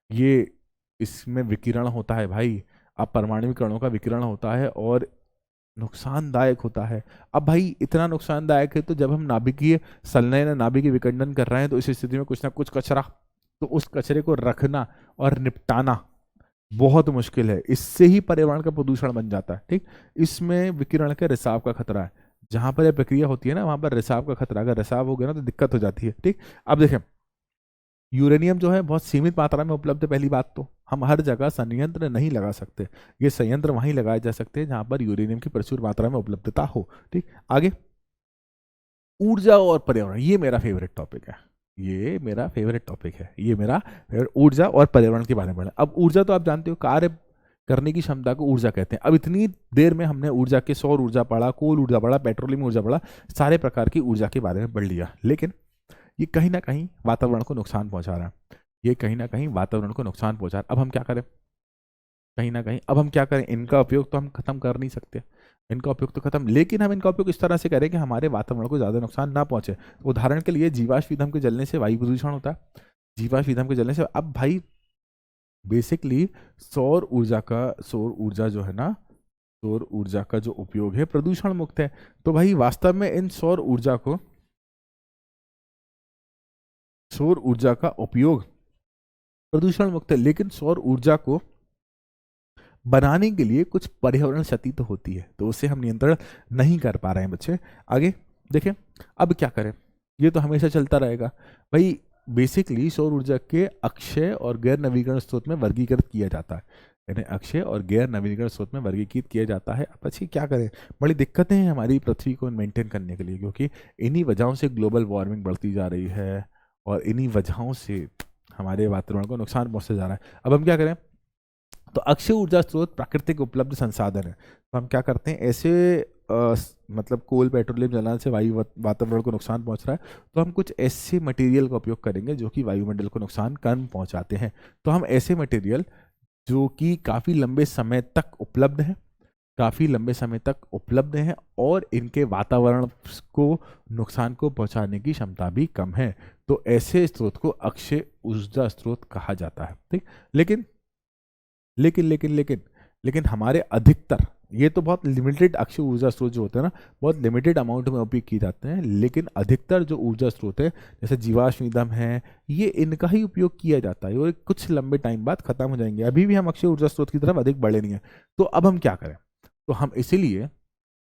ये, इसमें विकिरण होता है भाई, अब परमाणु कणों का विकिरण होता है और नुकसानदायक होता है। अब भाई इतना नुकसानदायक है, तो जब हम नाभिकीय संलयन, नाभिकीय विखंडन कर रहे हैं, तो इस स्थिति में कुछ ना कुछ कचरा, तो उस कचरे को रखना और निपटाना बहुत मुश्किल है, इससे ही पर्यावरण का प्रदूषण बन जाता है। ठीक, इसमें विकिरण के रिसाव का खतरा है, जहां पर यह प्रक्रिया होती है ना, वहां पर रिसाव का खतरा, अगर रिसाव हो गया ना तो दिक्कत हो जाती है। ठीक, अब देखें, यूरेनियम जो है बहुत सीमित मात्रा में उपलब्ध है। पहली बात तो हम हर जगह संयंत्र नहीं लगा सकते, ये संयंत्र वहीं लगाए जा सकते हैं जहां पर यूरेनियम की प्रचुर मात्रा में उपलब्धता हो। ठीक, आगे ऊर्जा और पर्यावरण, ये मेरा फेवरेट टॉपिक है, ये मेरा फेवरेट टॉपिक है, ये मेरा ऊर्जा और पर्यावरण के बारे में पढ़ा। अब ऊर्जा तो आप जानते हो, कार्य करने की क्षमता को ऊर्जा कहते हैं। अब इतनी देर में हमने ऊर्जा के सौर ऊर्जा पढ़ा, कोल ऊर्जा पढ़ा, पेट्रोलियम ऊर्जा पढ़ा, सारे प्रकार की ऊर्जा के बारे में पढ़ लिया, लेकिन ये कहीं ना कहीं वातावरण को नुकसान पहुंचा रहा है, ये कहीं ना कहीं वातावरण को नुकसान पहुंचा रहा है। अब हम क्या करें, कहीं ना कहीं। अब हम क्या करें, इनका उपयोग तो हम खत्म कर नहीं सकते, इनका उपयोग तो खत्म, लेकिन हम इनका उपयोग इस तरह से करें कि हमारे वातावरण को ज़्यादा नुकसान ना पहुंचे। उदाहरण के लिए जीवाश्म ईंधन के जलने से वायु प्रदूषण होता है, जीवाश्म ईंधन के जलने से। अब भाई बेसिकली सौर ऊर्जा जो है ना, सौर ऊर्जा का जो उपयोग है प्रदूषण मुक्त है। तो भाई वास्तव में इन सौर ऊर्जा का उपयोग प्रदूषण मुक्त है, लेकिन सौर ऊर्जा को बनाने के लिए कुछ पर्यावरण क्षति तो होती है, तो उसे हम नियंत्रण नहीं कर पा रहे हैं बच्चे। आगे देखें, अब क्या करें, ये तो हमेशा चलता रहेगा भाई। बेसिकली सौर ऊर्जा के अक्षय और गैर नवीकरण स्रोत में वर्गीकृत किया जाता है, यानी अक्षय और गैर नवीकरण स्रोत में वर्गीकृत किया जाता है। अब अच्छी क्या करें, बड़ी दिक्कतें हैं हमारी पृथ्वी को मेंटेन करने के लिए, क्योंकि इन्हीं वजहों से ग्लोबल वार्मिंग बढ़ती जा रही है और इन्हीं वजहों से हमारे वातावरण को नुकसान पहुंचता जा रहा है। अब हम क्या करें, तो अक्षय ऊर्जा स्रोत प्राकृतिक उपलब्ध संसाधन है, तो हम क्या करते हैं, ऐसे मतलब कोल पेट्रोलियम जलाने से वातावरण को नुकसान पहुंच रहा है, तो हम कुछ ऐसे मटेरियल का उपयोग करेंगे जो कि वायुमंडल को नुकसान कम पहुंचाते हैं। तो हम ऐसे मटेरियल जो कि काफ़ी लंबे समय तक उपलब्ध हैं, काफ़ी लंबे समय तक उपलब्ध हैं और इनके वातावरण को नुकसान को पहुंचाने की क्षमता भी कम है, तो ऐसे स्रोत को अक्षय ऊर्जा स्रोत कहा जाता है। ठीक, लेकिन लेकिन लेकिन लेकिन लेकिन हमारे अधिकतर, ये तो बहुत लिमिटेड अक्षय ऊर्जा स्रोत जो होते हैं ना, बहुत लिमिटेड अमाउंट में उपयोग किए जाते हैं, लेकिन अधिकतर जो ऊर्जा स्रोत है जैसे जीवाश्म ईंधन है, ये इनका ही उपयोग किया जाता है और कुछ लंबे टाइम बाद खत्म हो जाएंगे। अभी भी हम अक्षय ऊर्जा स्रोत की तरफ अधिक बढ़े नहीं है। तो अब हम क्या करें, तो हम इसीलिए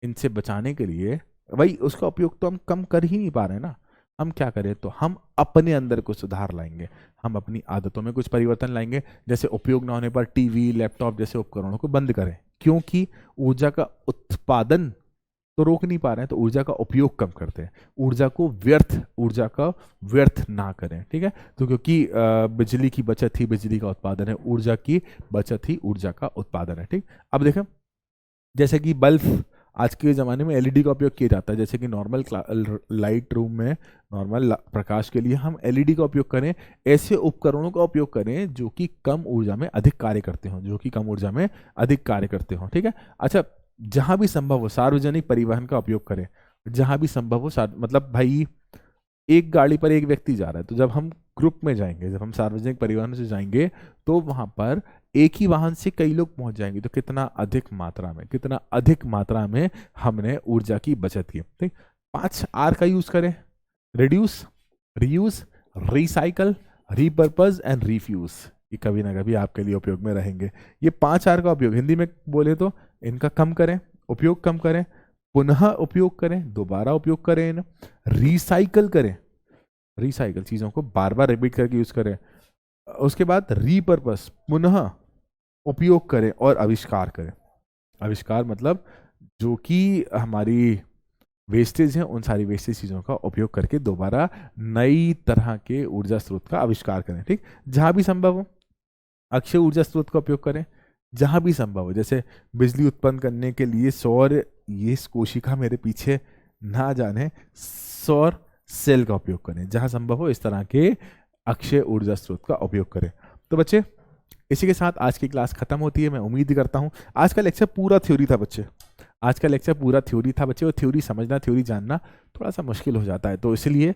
इनसे बचाने के लिए भाई उसका उपयोग तो हम कम कर ही नहीं पा रहे हैं ना, हम क्या करें, तो हम अपने अंदर कुछ सुधार लाएंगे, हम अपनी आदतों में कुछ परिवर्तन लाएंगे। जैसे उपयोग ना होने पर टीवी लैपटॉप जैसे उपकरणों को बंद करें, क्योंकि ऊर्जा का उत्पादन तो रोक नहीं पा रहे हैं, तो ऊर्जा का उपयोग कम करते हैं, ऊर्जा का व्यर्थ ना करें। ठीक है, तो क्योंकि बिजली की बचत ही बिजली का उत्पादन है, ऊर्जा की बचत ही ऊर्जा का उत्पादन है। ठीक, अब देखें, जैसे कि बल्ब आज के ज़माने में एलईडी का उपयोग किया जाता है, जैसे कि नॉर्मल लाइट रूम में नॉर्मल प्रकाश के लिए हम एलईडी का उपयोग करें, ऐसे उपकरणों का उपयोग करें जो कि कम ऊर्जा में अधिक कार्य करते हों, ठीक है। अच्छा, जहाँ भी संभव हो सार्वजनिक परिवहन का उपयोग करें, जहाँ भी संभव हो, मतलब भाई एक गाड़ी पर एक व्यक्ति जा रहा है, तो जब हम ग्रुप में जाएंगे, जब हम सार्वजनिक परिवहन से जाएंगे, तो वहां पर एक ही वाहन से कई लोग पहुंच जाएंगे, तो कितना अधिक मात्रा में हमने ऊर्जा की बचत की। ठीक, 5R का यूज करें, reduce, reuse, recycle, repurpose and refuse. ये कभी ना कभी आपके लिए उपयोग में रहेंगे। ये 5R का उपयोग हिंदी में बोले तो इनका कम करें, उपयोग कम करें, पुनः उपयोग करें, दोबारा उपयोग करें, रिसाइकल करें, रिसाइकल चीजों को बार बार रिपीट करके यूज करें, उसके बाद रीपर्पस पुनः उपयोग करें और आविष्कार करें। आविष्कार मतलब जो कि हमारी वेस्टेज है, उन सारी वेस्टेज चीज़ों का उपयोग करके दोबारा नई तरह के ऊर्जा स्रोत का आविष्कार करें। ठीक, जहाँ भी संभव हो अक्षय ऊर्जा स्रोत का उपयोग करें, जहाँ भी संभव हो, जैसे बिजली उत्पन्न करने के लिए सौर, ये कोशिका मेरे पीछे ना जाने, सौर सेल का उपयोग करें, जहाँ संभव हो इस तरह के अक्षय ऊर्जा स्रोत का उपयोग करें। तो बच्चे इसी के साथ आज की क्लास खत्म होती है। मैं उम्मीद करता हूँ, आज का लेक्चर पूरा थ्योरी था बच्चे, और थ्योरी समझना, थ्योरी जानना थोड़ा सा मुश्किल हो जाता है, तो इसलिए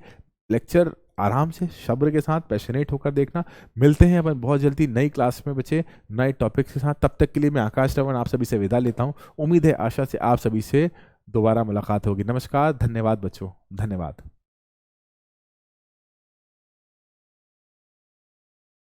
लेक्चर आराम से सब्र के साथ पैशनेट होकर देखना। मिलते हैं अपन बहुत जल्दी नई क्लास में बच्चे, नए टॉपिक्स के साथ। तब तक के लिए मैं आकाश रमन आप सभी से विदा लेता हूँ। उम्मीद है, आशा से आप सभी से दोबारा मुलाकात होगी। नमस्कार, धन्यवाद बच्चों, धन्यवाद।